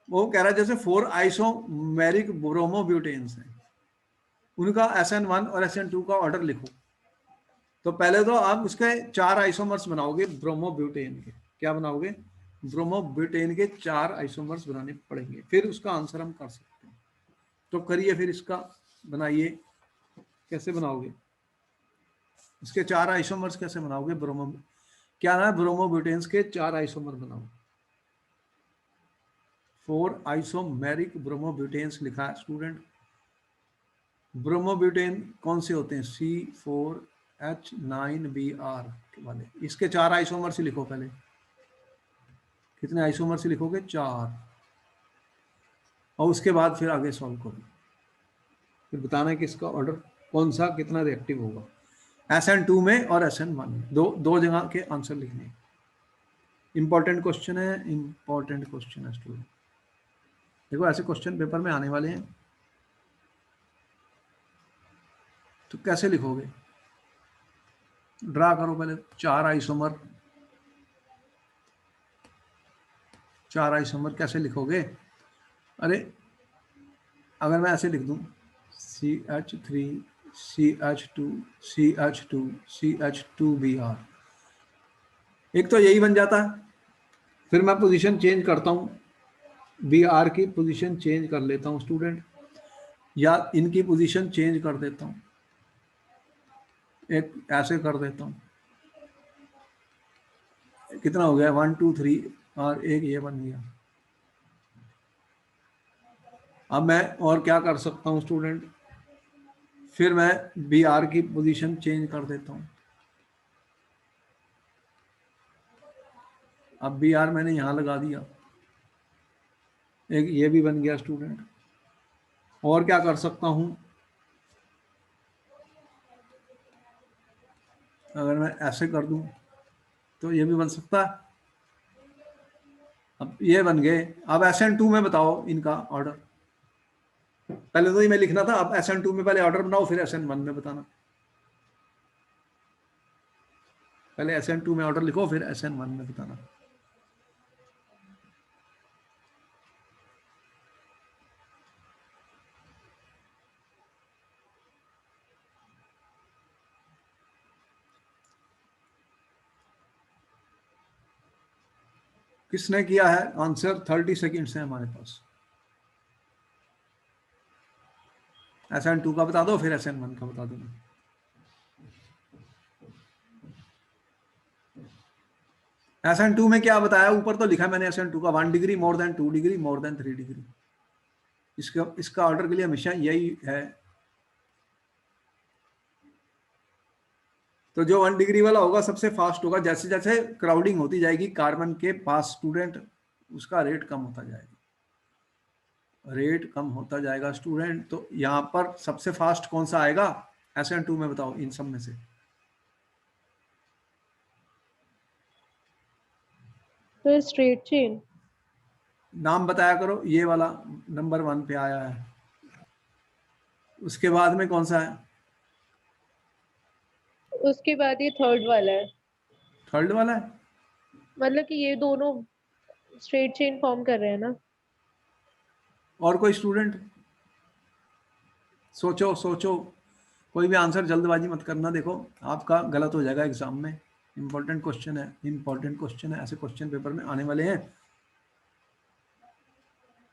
वो कह रहा है जैसे 4 आइसोमेरिक ब्रोमोब्यूटेन्स हैं, उनका SN1 और SN2 का ऑर्डर लिखो। तो पहले तो आप उसके 4 आइसोमर्स बनाओगे ब्रोमोब्यूटेन के। क्या बनाओगे? ब्रोमोब्यूटेन के 4 आइसोमर्स बनाने पड़ेंगे, फिर उसका आंसर हम कर सकते हैं। तो करिए, फिर इसका बनाइए। कैसे बनाओगे इसके 4 आइसोमर्स? कैसे बनाओगे? क्या ना, ब्रोमोब्यूटेन्स के 4 आइसोमर बनाओ। 4 आइसोमेरिक ब्रोमोब्यूटेन्स लिखा है स्टूडेंट। ब्रोमोब्यूटेन कौन से होते हैं? C4H9Br वाले। इसके 4 आइसोमर से लिखो पहले। कितने आइसोमर से लिखोगे? 4। और उसके बाद फिर आगे सॉल्व करो, फिर बताना है कि इसका ऑर्डर कौन सा कितना रिएक्टिव होगा। SN2 में और SN1 में दो जगह के आंसर लिखने। इंपॉर्टेंट क्वेश्चन है, इंपॉर्टेंट क्वेश्चन है स्टूडेंट। देखो, ऐसे क्वेश्चन पेपर में आने वाले हैं, तो कैसे लिखोगे? ड्रा करो पहले 4 आइसोमर। 4 आइसोमर कैसे लिखोगे? अरे, अगर मैं ऐसे लिख दूं CH3 CH2 CH2 CH2Br, एक तो यही बन जाता है। फिर मैं पोजीशन चेंज करता हूं, Br की पोजीशन चेंज कर लेता हूं स्टूडेंट, या इनकी पोजीशन चेंज कर देता हूं, एक ऐसे कर देता हूं। कितना हो गया? 1 2 3, और एक ये बन गया। अब मैं और क्या कर सकता हूं स्टूडेंट? फिर मैं Br की पोजीशन चेंज कर देता हूं। अब Br मैंने यहां लगा दिया, एक ये भी बन गया स्टूडेंट। और क्या कर सकता हूं? अगर मैं ऐसे कर दूं तो ये भी बन सकता है। अब ये बन गए। अब SN2 में बताओ इनका ऑर्डर। पहले तो ये मैं लिखना था, अब SN2 में पहले ऑर्डर बनाओ, फिर SN1 में बताना। पहले SN2 में ऑर्डर लिखो, फिर SN1 में बताना। किसने किया है आंसर? 30 सेकेंड्स है हमारे पास। SN2 का बता दो, फिर SN1 का बता दो। SN2 में क्या बताया? ऊपर तो लिखा मैंने SN2 का 1 degree more than 2 degree more than 3 degree. इसका ऑर्डर के लिए हमेशा यही है। तो जो 1 डिग्री वाला होगा सबसे फास्ट होगा। जैसे जैसे क्राउडिंग होती जाएगी कार्बन के पास स्टूडेंट, उसका रेट कम होता जाएगा, रेट कम होता जाएगा स्टूडेंट। तो यहाँ पर सबसे फास्ट कौन सा आएगा SN2 में? बताओ इन सब में से। तो स्ट्रेट चेन। नाम बताया करो। ये वाला नंबर 1 पे आया है। उसके बाद में कौन सा है? उसके बाद ये थर्ड वाला है। थर्ड वाला है? मतलब कि ये दोनों स्ट्रेट चेन फॉर्म कर रहे हैं ना। और कोई स्टूडेंट? सोचो सोचो, कोई भी आंसर जल्दबाजी मत करना। देखो, आपका गलत हो जाएगा एग्जाम में। इंपॉर्टेंट क्वेश्चन है, इंपॉर्टेंट क्वेश्चन है, ऐसे क्वेश्चन पेपर में आने वाले हैं।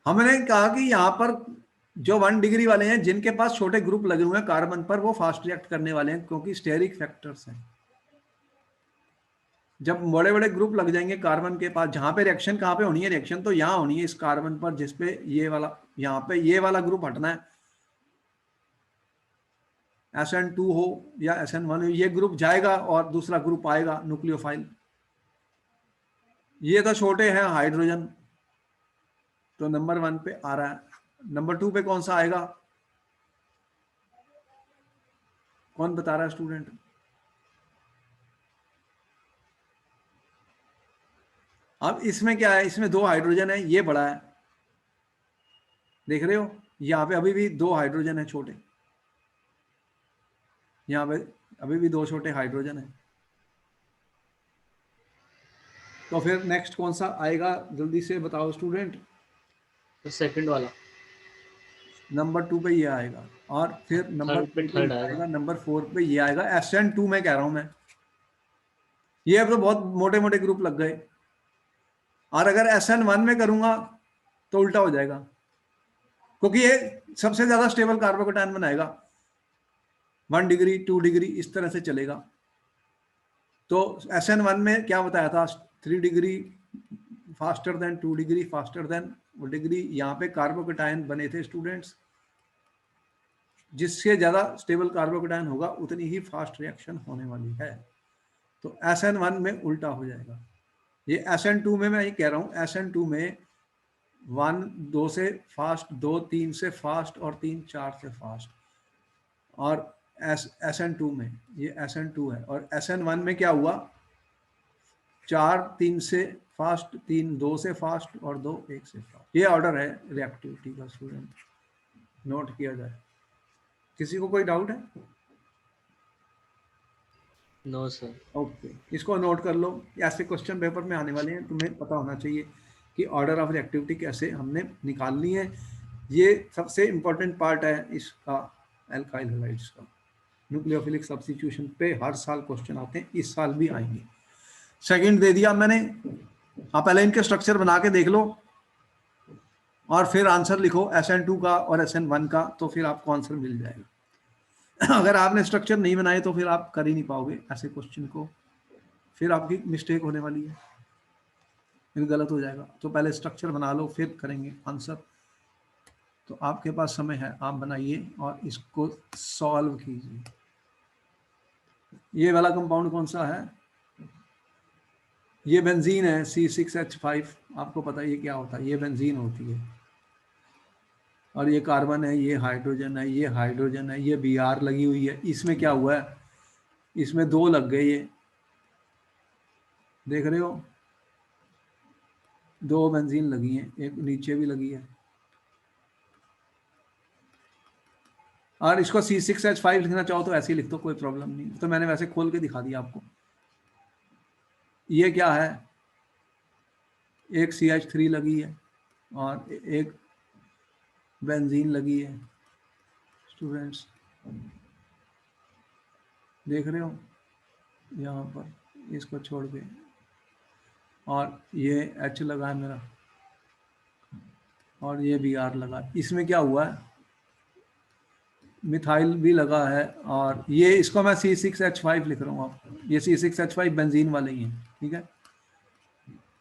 हमने कहा कि यहाँ पर जो 1 डिग्री वाले हैं, जिनके पास छोटे ग्रुप लगे हुए हैं कार्बन पर, वो फास्ट रिएक्ट करने वाले हैं, क्योंकि स्टेरिक फैक्टर्स हैं। जब बड़े बड़े ग्रुप लग जाएंगे कार्बन के पास, जहां पे रिएक्शन कहाँ पे होनी है? रिएक्शन तो यहाँ होनी है इस कार्बन पर, जिसपे ये वाला, यहाँ पे ये वाला ग्रुप हटना है, SN2 हो या SN1 हो, ये ग्रुप जाएगा और दूसरा ग्रुप आएगा न्यूक्लियोफाइल। ये तो छोटे हैं हाइड्रोजन, तो नंबर 1 पे आ रहा है। नंबर 2 पे कौन सा आएगा, कौन बता रहा है स्टूडेंट? अब इसमें क्या है, इसमें 2 हाइड्रोजन है, ये बड़ा है, देख रहे हो, यहाँ पे अभी भी 2 हाइड्रोजन है छोटे, यहाँ पे अभी भी 2 छोटे हाइड्रोजन है। तो फिर नेक्स्ट कौन सा आएगा, जल्दी से बताओ स्टूडेंट। तो सेकंड वाला, नंबर 2 पे ये आएगा, और फिर नंबर थर्ड पे 3 पे थर्ड ये आएगा। आएगा, नंबर 4 पे ये आएगा। SN2 में कह रहा हूं मैं, ये अब तो बहुत मोटे मोटे ग्रुप लग गए। और अगर SN1 में करूंगा तो उल्टा हो जाएगा, क्योंकि ये सबसे ज्यादा स्टेबल कार्बोकेटायन बनाएगा, 1 डिग्री 2 डिग्री इस तरह से चलेगा। तो SN1 में क्या बताया था, 3 degree faster than 2 degree faster than degree. यहाँ पे कार्बोकेटायन बने थे स्टूडेंट्स, जिससे ज्यादा स्टेबल कार्बोकेटायन होगा उतनी ही फास्ट रिएक्शन होने वाली है। तो SN1 में उल्टा हो जाएगा। ये SN2 में मैं ये कह रहा हूँ, SN2 में 1 2 से फास्ट, 2 3 से फास्ट, और 3 4 से फास्ट। और SN2 में ये SN2 है, और SN1 में क्या हुआ, 4 3 से फास्ट, 3 2 से फास्ट, और 2 1 से फास्ट। ये ऑर्डर है रिएक्टिविटी का स्टूडेंट, नोट किया जाए। किसी को कोई डाउट है? No sir. ओके, इसको नोट कर लो, ऐसे क्वेश्चन पेपर में आने वाले हैं, तुम्हें पता होना चाहिए कि ऑर्डर ऑफ रिएक्टिविटी कैसे हमने निकालनी है। ये सबसे इंपॉर्टेंट पार्ट है इसका, एल्काइल हैलाइड्स का। न्यूक्लियोफिलिक सब्स्टिट्यूशन पे हर साल क्वेश्चन आते हैं, इस साल भी आएंगे। सेकंड दे दिया मैंने, आप पहले इनके स्ट्रक्चर बना के देख लो और फिर आंसर लिखो SN2 का और SN1 का, तो फिर आपको आंसर मिल जाएगा। अगर आपने स्ट्रक्चर नहीं बनाए तो फिर आप कर ही नहीं पाओगे ऐसे क्वेश्चन को, फिर आपकी मिस्टेक होने वाली है, फिर गलत हो जाएगा। तो पहले स्ट्रक्चर बना लो, फिर करेंगे आंसर। तो आपके पास समय है, आप बनाइए और इसको सॉल्व कीजिए। ये वाला कंपाउंड कौन सा है, ये बेंजीन है, C6H5। आपको पता है ये क्या होता है, ये बेंजीन होती है, और ये कार्बन है, ये हाइड्रोजन है, ये हाइड्रोजन है, ये Br लगी हुई है। इसमें क्या हुआ है, इसमें 2 लग गए, ये देख रहे हो, 2 बेंजीन लगी हैं, एक नीचे भी लगी है। और इसको C6H5 लिखना चाहो तो ऐसे ही लिख दो, कोई प्रॉब्लम नहीं। तो मैंने वैसे खोल के दिखा दिया आपको। ये क्या है, एक CH3 लगी है और एक बेंजीन लगी है स्टूडेंट्स, देख रहे हो यहाँ पर, इसको छोड़ के, और ये H लगा है मेरा, और ये Br लगा। इसमें क्या हुआ है, मिथाइल भी लगा है, और ये इसको मैं C6H5 लिख रहा हूँ आपको, ये C6H5 बेंजीन वाले ही हैं, ठीक है।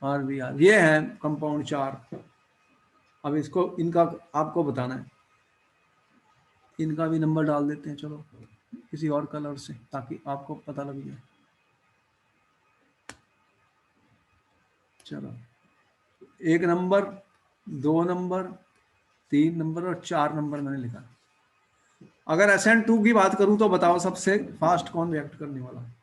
और Br, ये है कंपाउंड 4। अब इसको, इनका आपको बताना है, इनका भी नंबर डाल देते हैं चलो किसी और कलर से, ताकि आपको पता लग जाए। चलो, 1 नंबर, 2 नंबर, 3 नंबर और 4 नंबर मैंने लिखा। अगर SN2 की बात करूं तो बताओ सबसे फास्ट कौन रिएक्ट करने वाला है?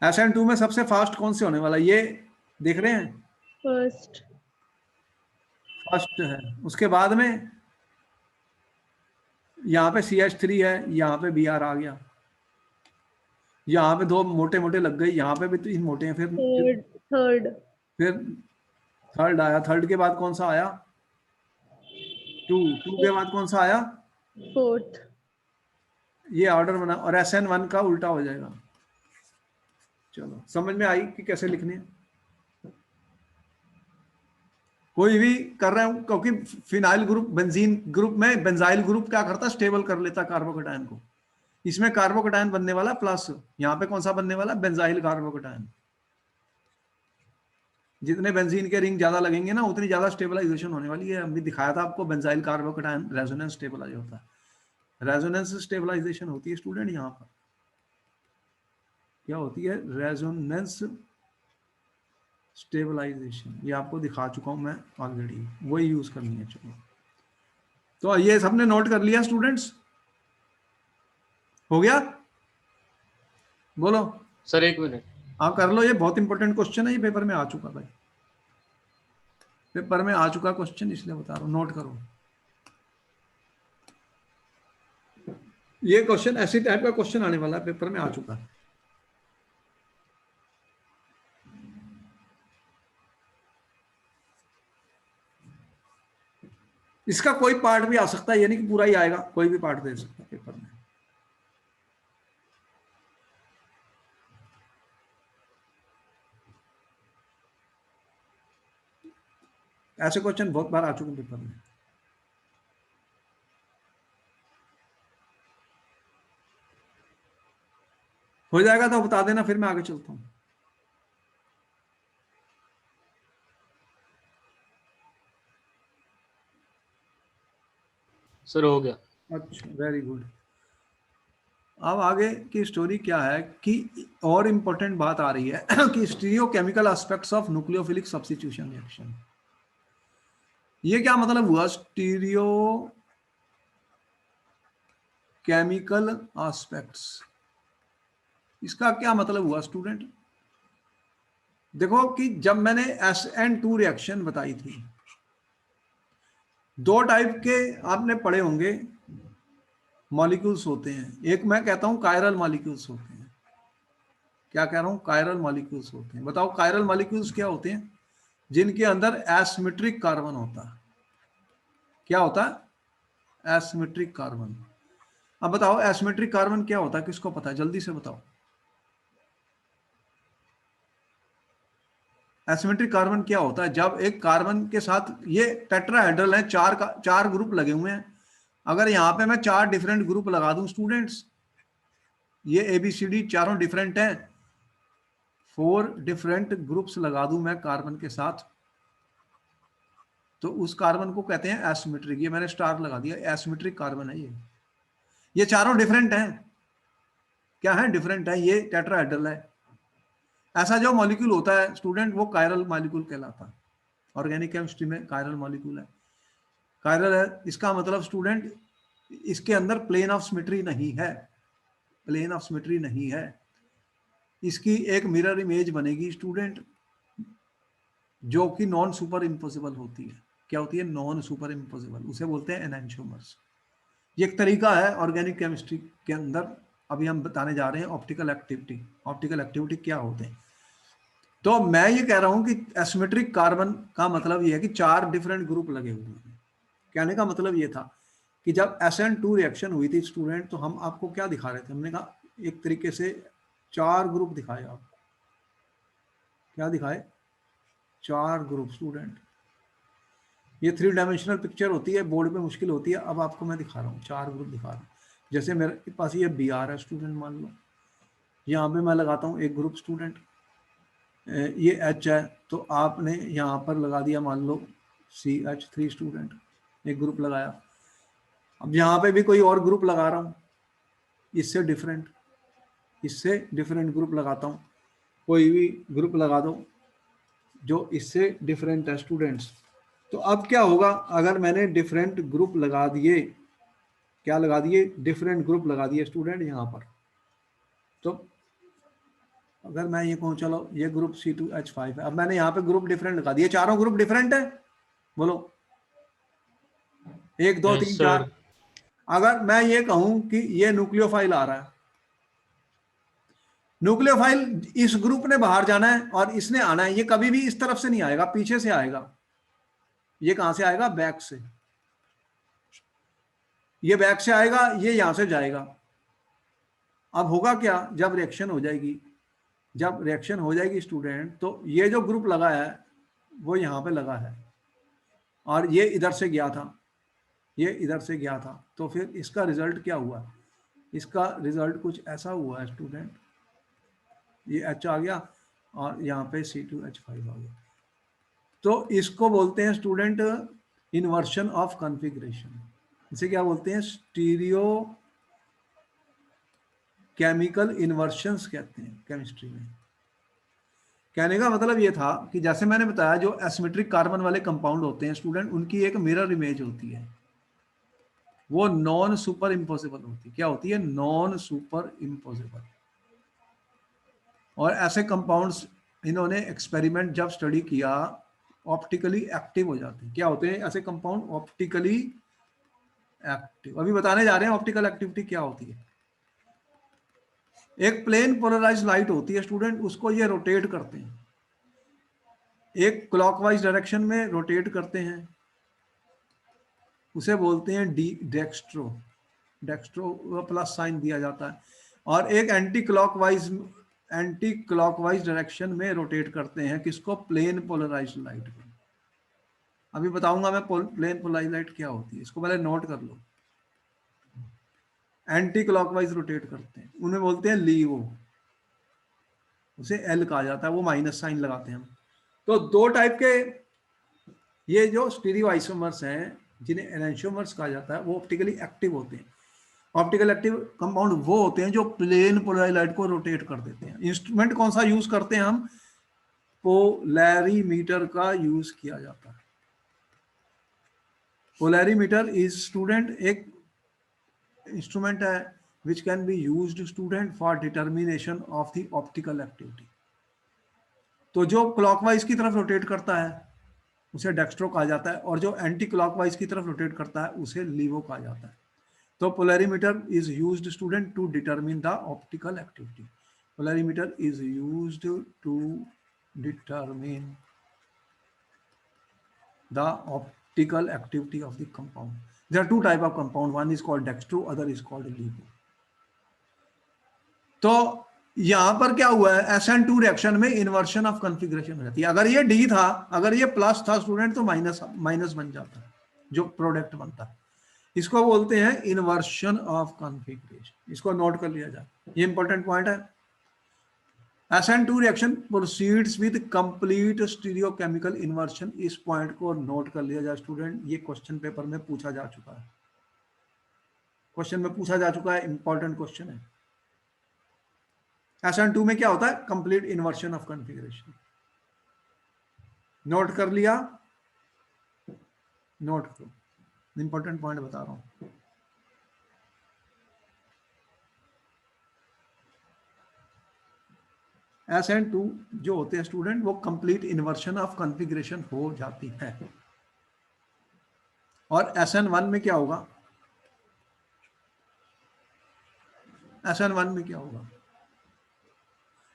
SN2 में सबसे फास्ट कौन से होने वाला, ये देख रहे हैं, फर्स्ट है। उसके बाद में यहाँ पे CH3 है, यहाँ पे Br आ गया, यहाँ पे 2 मोटे मोटे लग गए, यहाँ पे भी 3 मोटे हैं। फिर थर्ड आया, थर्ड के बाद कौन सा आया, 2 के बाद कौन सा आया, फोर्थ। ये ऑर्डर बना, और SN1 का उल्टा हो जाएगा। चलो, समझ में आई कि कैसे लिखने हैं? कोई भी कर रहे हूं, क्योंकि फिनाइल ग्रुप बेंजीन ग्रुप में बेंजाइल ग्रुप क्या करता है, स्टेबल कर लेता कार्बोकेटायन को। इसमें कार्बोकेटायन बनने वाला प्लस, यहाँ पे कौन सा बनने वाला, बेंजाइल कार्बोकेटायन। जितने बेंजीन के रिंग ज्यादा लगेंगे ना उतनी ज्यादा स्टेबलाइजेशन होने वाली है। हमने दिखाया था आपको बेंजाइल कार्बोकेटायन रेजोनेंस स्टेबलाइज होता है। रेजोनेंस स्टेबलाइजेशन होती है स्टूडेंट, यहाँ पर क्या होती है, रेजोनेंस स्टेबलाइजेशन। ये आपको दिखा चुका हूं मैं ऑलरेडी, वही यूज करनी है। चलो तो ये सबने नोट कर लिया स्टूडेंट्स, हो गया, बोलो। Sir 1 minute. हाँ कर लो, ये बहुत इंपॉर्टेंट क्वेश्चन है, ये पेपर में आ चुका भाई, पेपर में आ चुका क्वेश्चन, इसलिए बता रहा हूँ, नोट करो। ये क्वेश्चन ऐसी टाइप का क्वेश्चन आने वाला है, पेपर में आ चुका है। इसका कोई पार्ट भी आ सकता है, यानी कि पूरा ही आएगा, कोई भी पार्ट दे सकता है पेपर में। ऐसे क्वेश्चन बहुत बार आ चुके हैं पेपर में। हो जाएगा तो बता देना, फिर मैं आगे चलता हूं। सर हो गया। अच्छा वेरी गुड। अब आगे की स्टोरी क्या है कि और इंपॉर्टेंट बात आ रही है कि stereochemical aspects of nucleophilic substitution reaction. ये क्या मतलब हुआ, स्टीरियो केमिकल एस्पेक्ट्स, इसका क्या मतलब हुआ स्टूडेंट? देखो कि जब मैंने SN2 रिएक्शन बताई थी, दो टाइप के आपने पढ़े होंगे मॉलिक्यूल्स होते हैं। एक मैं कहता हूं कायरल मॉलिक्यूल्स होते हैं। क्या कह रहा हूं, कायरल मॉलिक्यूल्स होते हैं। बताओ कायरल मॉलिक्यूल्स क्या होते हैं? जिनके अंदर एसिमेट्रिक कार्बन होता है। क्या होता है, एसिमेट्रिक कार्बन। अब बताओ एसिमेट्रिक कार्बन क्या होता है, किसको पता है, जल्दी से बताओ। एसिमेट्रिक कार्बन क्या होता है? जब एक कार्बन के साथ, ये टेट्राहेड्रल है, चार ग्रुप लगे हुए हैं। अगर यहाँ पे मैं 4 डिफरेंट ग्रुप लगा दूं स्टूडेंट्स, ये ABCD चारों डिफरेंट हैं, 4 डिफरेंट ग्रुप्स लगा दूं मैं कार्बन के साथ, तो उस कार्बन को कहते हैं एसिमेट्रिक। ये मैंने स्टार लगा दिया, एसिमेट्रिक कार्बन है ये चारों डिफरेंट हैं। क्या है, डिफरेंट है, ये टेट्राहेड्रल है। ऐसा जो मॉलिक्यूल होता है स्टूडेंट, वो कायरल मॉलिक्यूल कहलाता है। ऑर्गेनिक केमिस्ट्री में कायरल मॉलिक्यूल है, कायरल है। इसका मतलब स्टूडेंट, इसके अंदर प्लेन ऑफ सिमेट्री नहीं है, प्लेन ऑफ सिमेट्री नहीं है। इसकी एक मिरर इमेज बनेगी स्टूडेंट, जो कि नॉन सुपर इम्पोसिबल होती है। क्या होती है, नॉन सुपर इम्पोसिबल, उसे बोलते हैं एनेंटियोमर्स। ये एक तरीका है ऑर्गेनिक केमिस्ट्री के अंदर। अभी हम बताने जा रहे हैं ऑप्टिकल एक्टिविटी। ऑप्टिकल एक्टिविटी क्या होते हैं? तो मैं ये कह रहा हूं कि एसिमेट्रिक कार्बन का मतलब ये है कि 4 डिफरेंट ग्रुप लगे हुए हैं। कहने का मतलब ये था कि जब SN2 रिएक्शन हुई थी स्टूडेंट, तो हम आपको क्या दिखा रहे थे, हमने कहा एक तरीके से 4 ग्रुप दिखाए आपको। क्या दिखाए, 4 ग्रुप स्टूडेंट। ये 3 डायमेंशनल पिक्चर होती है, बोर्ड पे मुश्किल होती है। अब आपको मैं दिखा रहा हूँ, 4 ग्रुप दिखा रहा हूँ। जैसे मेरे पास ये Br है स्टूडेंट, मान लो यहाँ पे मैं लगाता हूँ एक ग्रुप स्टूडेंट, ये H है, तो आपने यहाँ पर लगा दिया मान लो CH3 स्टूडेंट, एक ग्रुप लगाया। अब यहाँ पे भी कोई और ग्रुप लगा रहा हूँ, इससे डिफरेंट ग्रुप लगाता हूँ। कोई भी ग्रुप लगा दो जो इससे डिफरेंट है स्टूडेंट्स। तो अब क्या होगा, अगर मैंने डिफरेंट ग्रुप लगा दिए, क्या लगा दिए, डिफरेंट ग्रुप लगा दिए स्टूडेंट यहाँ पर, तो अगर मैं ये कहूँ चलो ये ग्रुप C2H5 है, अब मैंने यहाँ पे ग्रुप डिफरेंट लगा दिए, चारों ग्रुप डिफरेंट है, बोलो 1 2 3 4। अगर मैं ये कहूं कि ये न्यूक्लियोफाइल आ रहा है, न्यूक्लियोफाइल इस ग्रुप ने बाहर जाना है और इसने आना है, ये कभी भी इस तरफ से नहीं आएगा, पीछे से आएगा। ये कहां से आएगा, बैक से। ये बैक से आएगा, ये यहां से जाएगा। अब होगा क्या, जब रिएक्शन हो जाएगी स्टूडेंट, तो ये जो ग्रुप लगा है वो यहां पे लगा है, और ये इधर से गया था, ये इधर से गया था, तो फिर इसका रिजल्ट क्या हुआ? इसका रिजल्ट कुछ ऐसा हुआ है स्टूडेंट, ये H आ गया और यहाँ पे C2H5 आ गया। तो इसको बोलते हैं स्टूडेंट इन्वर्शन ऑफ कॉन्फ़िगरेशन। इसे क्या बोलते हैं? स्टीरियो केमिकल इन्वर्शंस कहते हैं केमिस्ट्री में। कहने का मतलब ये था कि जैसे मैंने बताया, जो एसिमेट्रिक कार्बन वाले कंपाउंड होते हैं स्टूडेंट, उनकी एक मिरर इमेज होती है, वो नॉन सुपर इम्पोसिबल होती है। क्या होती है? Non super impossible. और ऐसे कंपाउंड्स इन्होंने एक्सपेरिमेंट जब स्टडी किया, ऑप्टिकली एक्टिव हो जाते हैं। क्या होते हैं ऐसे कंपाउंड? Optically active. अभी बताने जा रहे हैं ऑप्टिकल एक्टिविटी क्या होती है। एक प्लेन पोलराइज्ड लाइट होती है स्टूडेंट, उसको ये रोटेट करते हैं, एक क्लॉकवाइज डायरेक्शन में रोटेट करते हैं, उसे बोलते हैं डेक्स्ट्रो। डेक्स्ट्रो प्लस साइन दिया जाता है। और एक एंटी क्लॉकवाइज डायरेक्शन में रोटेट करते हैं, किसको? प्लेन पोलराइज्ड लाइट को। अभी बताऊंगा मैं प्लेन पोलराइज्ड लाइट क्या होती है, इसको पहले नोट कर लो। एंटी क्लॉकवाइज रोटेट करते हैं, उन्हें बोलते हैं लीवो, उसे एल कहा जाता है, वो माइनस साइन लगाते हैं हम। तो दो टाइप के ये जो स्टीरियो आइसोमर्स हैं, जिन्हें एनेंशियोमर्स कहा जाता है, वो ऑप्टिकली एक्टिव होते हैं। ऑप्टिकल एक्टिव कंपाउंड वो होते हैं जो प्लेन पोलराइज्ड लाइट को रोटेट कर देते हैं। इंस्ट्रूमेंट कौन सा यूज करते हैं हम? पोलैरीमीटर का यूज किया जाता है। पोलैरीमीटर इज स्टूडेंट एक इंस्ट्रूमेंट है which can be used student for determination of the optical activity। तो जो क्लॉकवाइज की तरफ रोटेट करता है उसे डेक्स्ट्रो कहा जाता है, और जो एंटी क्लॉकवाइज की तरफ रोटेट करता है उसे लीवो कहा जाता है। तो polarimeter is used student to determine the optical activity. Polarimeter is used to determine the optical activity of the compound. There are two type of compound, one is called dextro, other is called LiGo। तो यहां पर क्या हुआ है? SN2 reaction में inversion of configuration हो जाती है। अगर ये D था, अगर ये प्लस था स्टूडेंट, तो माइनस बन जाता है जो प्रोडक्ट बनता है। इसको बोलते हैं इन्वर्शन ऑफ कॉन्फ़िगरेशन। इसको नोट कर लिया जाए, ये इंपॉर्टेंट पॉइंट है। SN2 reaction proceeds with complete stereochemical inversion. इस पॉइंट को नोट कर लिया जाए स्टूडेंट, ये क्वेश्चन पेपर में पूछा जा चुका है, क्वेश्चन में पूछा जा चुका है, इंपॉर्टेंट क्वेश्चन है। SN2 में क्या होता है? Complete inversion of configuration. Note कर लिया? नोट करो, इंपॉर्टेंट पॉइंट बता रहा हूं। SN2 जो होते हैं स्टूडेंट, वो कंप्लीट इन्वर्शन ऑफ कॉन्फ़िगरेशन हो जाती है। और SN1 में क्या होगा? SN1 में क्या होगा?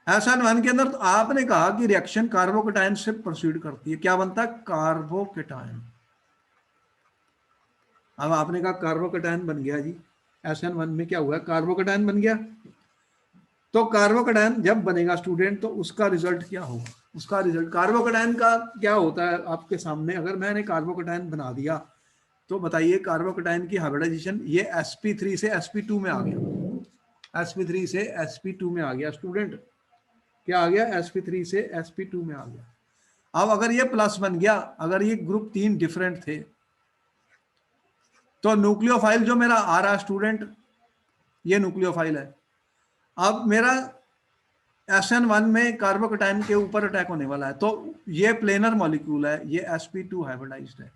SN1 के अंदर तो आपने कहा कि रिएक्शन कार्बोकेटायन से प्रोसीड करती है, क्या बनता है? कार्बोकेटायन। अब आपने कहा कार्बोकेटायन बन गया जी, SN1 में क्या हुआ? कार्बोकेटायन बन गया। तो कार्बोकेटायन जब बनेगा स्टूडेंट, तो उसका रिजल्ट क्या होगा? उसका रिजल्ट कार्बोकेटायन का क्या होता है आपके सामने। अगर मैंने कार्बोकेटायन बना दिया, तो बताइए कार्बोकेटायन की हाइब्रिडाइजेशन, ये sp3 से sp2 में आ गया, sp3 से sp2 में आ गया स्टूडेंट। क्या आ गया? sp3 से sp2 में आ गया। अब अगर ये प्लस बन गया, अगर ये ग्रुप 3 डिफरेंट थे, तो न्यूक्लियोफाइल जो मेरा आ रहा है स्टूडेंट, ये न्यूक्लियोफाइल है। अब मेरा SN1 में कार्बोकेटायन के ऊपर अटैक होने वाला है, तो ये प्लेनर मॉलिक्यूल है, ये sp2 हाइब्रिडाइज्ड है।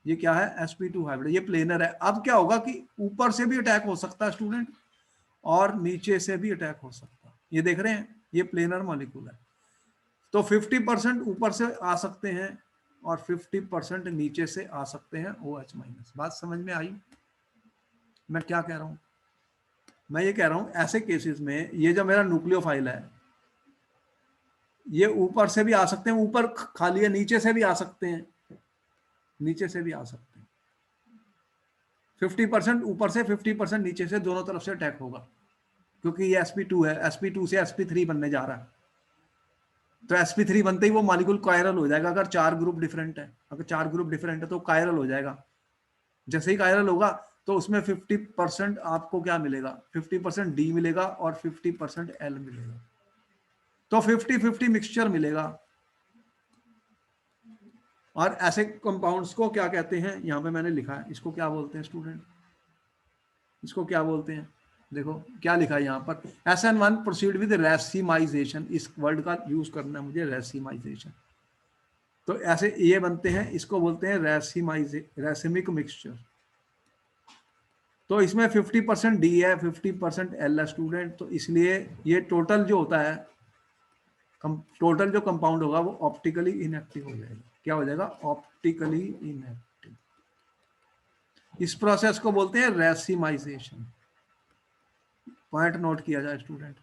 ये क्या है? sp2 हाइब्रिड, ये प्लेनर है। अब क्या होगा कि ऊपर से भी अटैक हो सकता है स्टूडेंट, और नीचे से भी अटैक हो सकता है। ये देख रहे हैं, ये प्लेनर मॉलिक्यूल है। तो 50% ऊपर से आ सकते हैं और 50% नीचे से आ सकते हैं OH-। बात समझ में आई मैं क्या कह रहा हूं? मैं ये कह रहा हूं ऐसे केसेस में, ये जो मेरा न्यूक्लियोफाइल है, ये ऊपर से भी आ सकते हैं, ऊपर खाली है, नीचे से भी आ सकते हैं, नीचे से भी आ सकते हैं। 50% ऊपर से, 50% नीचे से, दोनों तरफ से अटैक होगा, क्योंकि ये sp2 है, sp2 से sp3 बनने जा रहा है। तो sp3 बनते ही वो मॉलिक्यूल कायरल हो जाएगा। अगर 4 ग्रुप डिफरेंट है, अगर 4 ग्रुप डिफरेंट है तो कायरल हो जाएगा। जैसे ही कायरल होगा तो उसमें 50% आपको क्या मिलेगा, 50% डी मिलेगा और 50% एल मिलेगा, तो 50-50 मिक्सचर मिलेगा। और ऐसे कंपाउंड्स को क्या कहते हैं, यहाँ पे मैंने लिखा है, इसको क्या बोलते हैं स्टूडेंट, इसको क्या बोलते हैं, देखो क्या लिखा है यहाँ पर, SN1 प्रोसीड विद रेसिमाइजेशन। इस वर्ड का यूज करना है मुझे, रेसिमाइजेशन। तो ऐसे ये बनते हैं, इसको बोलते हैं रेसिमिक मिक्सचर। तो इसमें 50% डी है, 50% एल है स्टूडेंट। तो इसलिए ये टोटल जो होता है, टोटल जो कंपाउंड होगा वो ऑप्टिकली इनएक्टिव हो जाएगा। क्या हो जाएगा, ऑप्टिकली इनएक्टिव। इस प्रोसेस को बोलते हैं रेसिमाइजेशन। पॉइंट नोट किया जाए स्टूडेंट,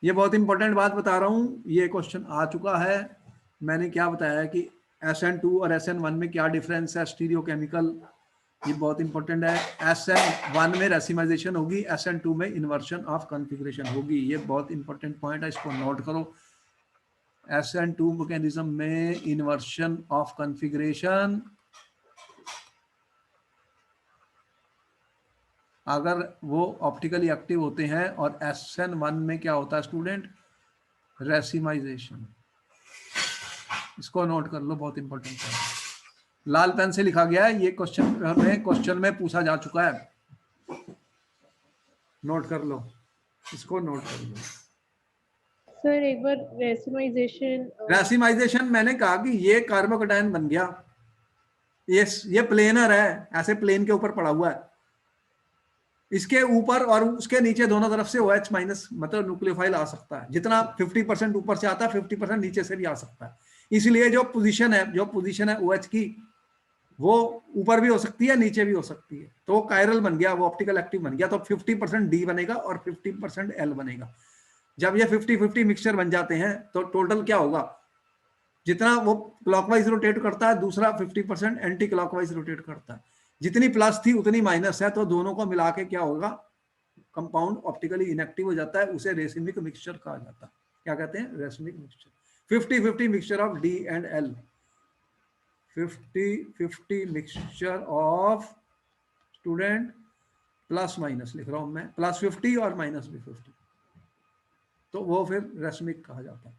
ये बहुत इंपॉर्टेंट बात बता रहा हूं, ये क्वेश्चन आ चुका है। मैंने क्या बताया कि SN2 और SN1 में क्या डिफरेंस है स्टीरियोकेमिकल, ये बहुत इंपॉर्टेंट है। SN1 में रेसिमाइजेशन होगी, SN2 में इन्वर्शन ऑफ कॉन्फ़िगरेशन होगी। ये बहुत इंपॉर्टेंट पॉइंट है, इसको नोट करो। SN2 मैकेनिज्म में इन्वर्शन ऑफ कॉन्फ़िगरेशन, अगर वो ऑप्टिकली एक्टिव होते हैं, और SN1 में क्या होता है स्टूडेंट, रेसिमाइजेशन। इसको नोट कर लो, बहुत इंपॉर्टेंट है। लाल पेन से लिखा गया है, ये क्वेश्चन में पूछा जा चुका है। नोट कर लो, इसको नोट कर लो। सर एक बार रेसिमाइजेशन मैंने कहा कि ये कार्बोकेटायन बन गया, ये प्लेनर है, ऐसे प्लेन के ऊपर पड़ा हुआ है, इसके ऊपर और उसके नीचे दोनों तरफ से OH माइनस मतलब न्यूक्लियोफाइल आ सकता है। जितना 50% ऊपर से आता है, 50% नीचे से भी आ सकता है। इसलिए जो पोजीशन है OH की, वो ऊपर भी हो सकती है, नीचे भी हो सकती है। तो वो कायरल बन गया, वो ऑप्टिकल एक्टिव बन गया। तो 50% डी बनेगा और 50% एल बनेगा। जब ये 50-50 मिक्सचर बन जाते हैं तो टोटल क्या होगा, जितना वो क्लॉकवाइज रोटेट करता है, दूसरा 50% एंटी क्लॉकवाइज रोटेट करता है। जितनी प्लस थी उतनी माइनस है, तो दोनों को मिला के क्या होगा, कंपाउंड ऑप्टिकली इनएक्टिव हो जाता है। उसे रेसिमिक मिक्सचर कहा जाता है। क्या कहते हैं, racemic mixture. 50-50 mixture of D and L, 50-50 mixture of student, plus minus लिख रहा हूं मैं, +50 और -50, तो वो फिर रेसिमिक कहा जाता है।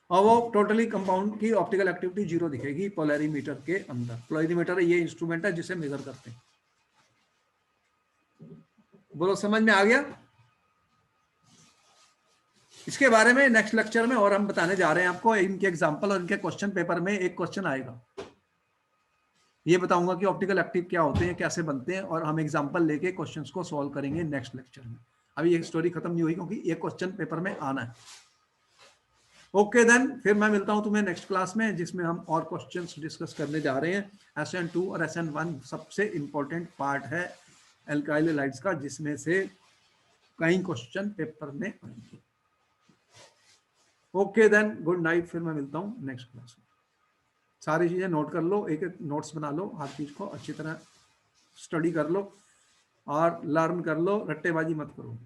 और वो टोटली कंपाउंड की ऑप्टिकल एक्टिविटी 0 दिखेगी पोलैरिमीटर के अंदर। पोलैरिमीटर ये इंस्ट्रूमेंट है जिसे मेजर करते हैं। बोलो समझ में आ गया। इसके बारे में नेक्स्ट लेक्चर में और हम बताने जा रहे हैं आपको, इनके एग्जांपल और इनके क्वेश्चन पेपर में एक क्वेश्चन आएगा। ये बताऊंगा कि ऑप्टिकल एक्टिव क्या होते हैं, कैसे बनते हैं, और हम एग्जांपल लेके क्वेश्चंस को सॉल्व करेंगे नेक्स्ट लेक्चर में। अभी ये स्टोरी खत्म नहीं हुई क्योंकि ये क्वेश्चन पेपर में आना है। ओके देन, फिर मैं मिलता हूं तुम्हें नेक्स्ट क्लास में, जिसमें हम और क्वेश्चंस डिस्कस करने जा रहे हैं। SN2 और SN1 सबसे इंपॉर्टेंट पार्ट है एल्काइल हैलाइड्स का, जिसमें से कई क्वेश्चन पेपर में आएंगे। Okay then, good night. फिर मैं मिलता हूं नेक्स्ट क्लास में। सारी चीजें नोट कर लो, एक एक नोट्स बना लो, हर चीज को अच्छी तरह स्टडी कर लो और लर्न कर लो, रट्टेबाजी मत करो।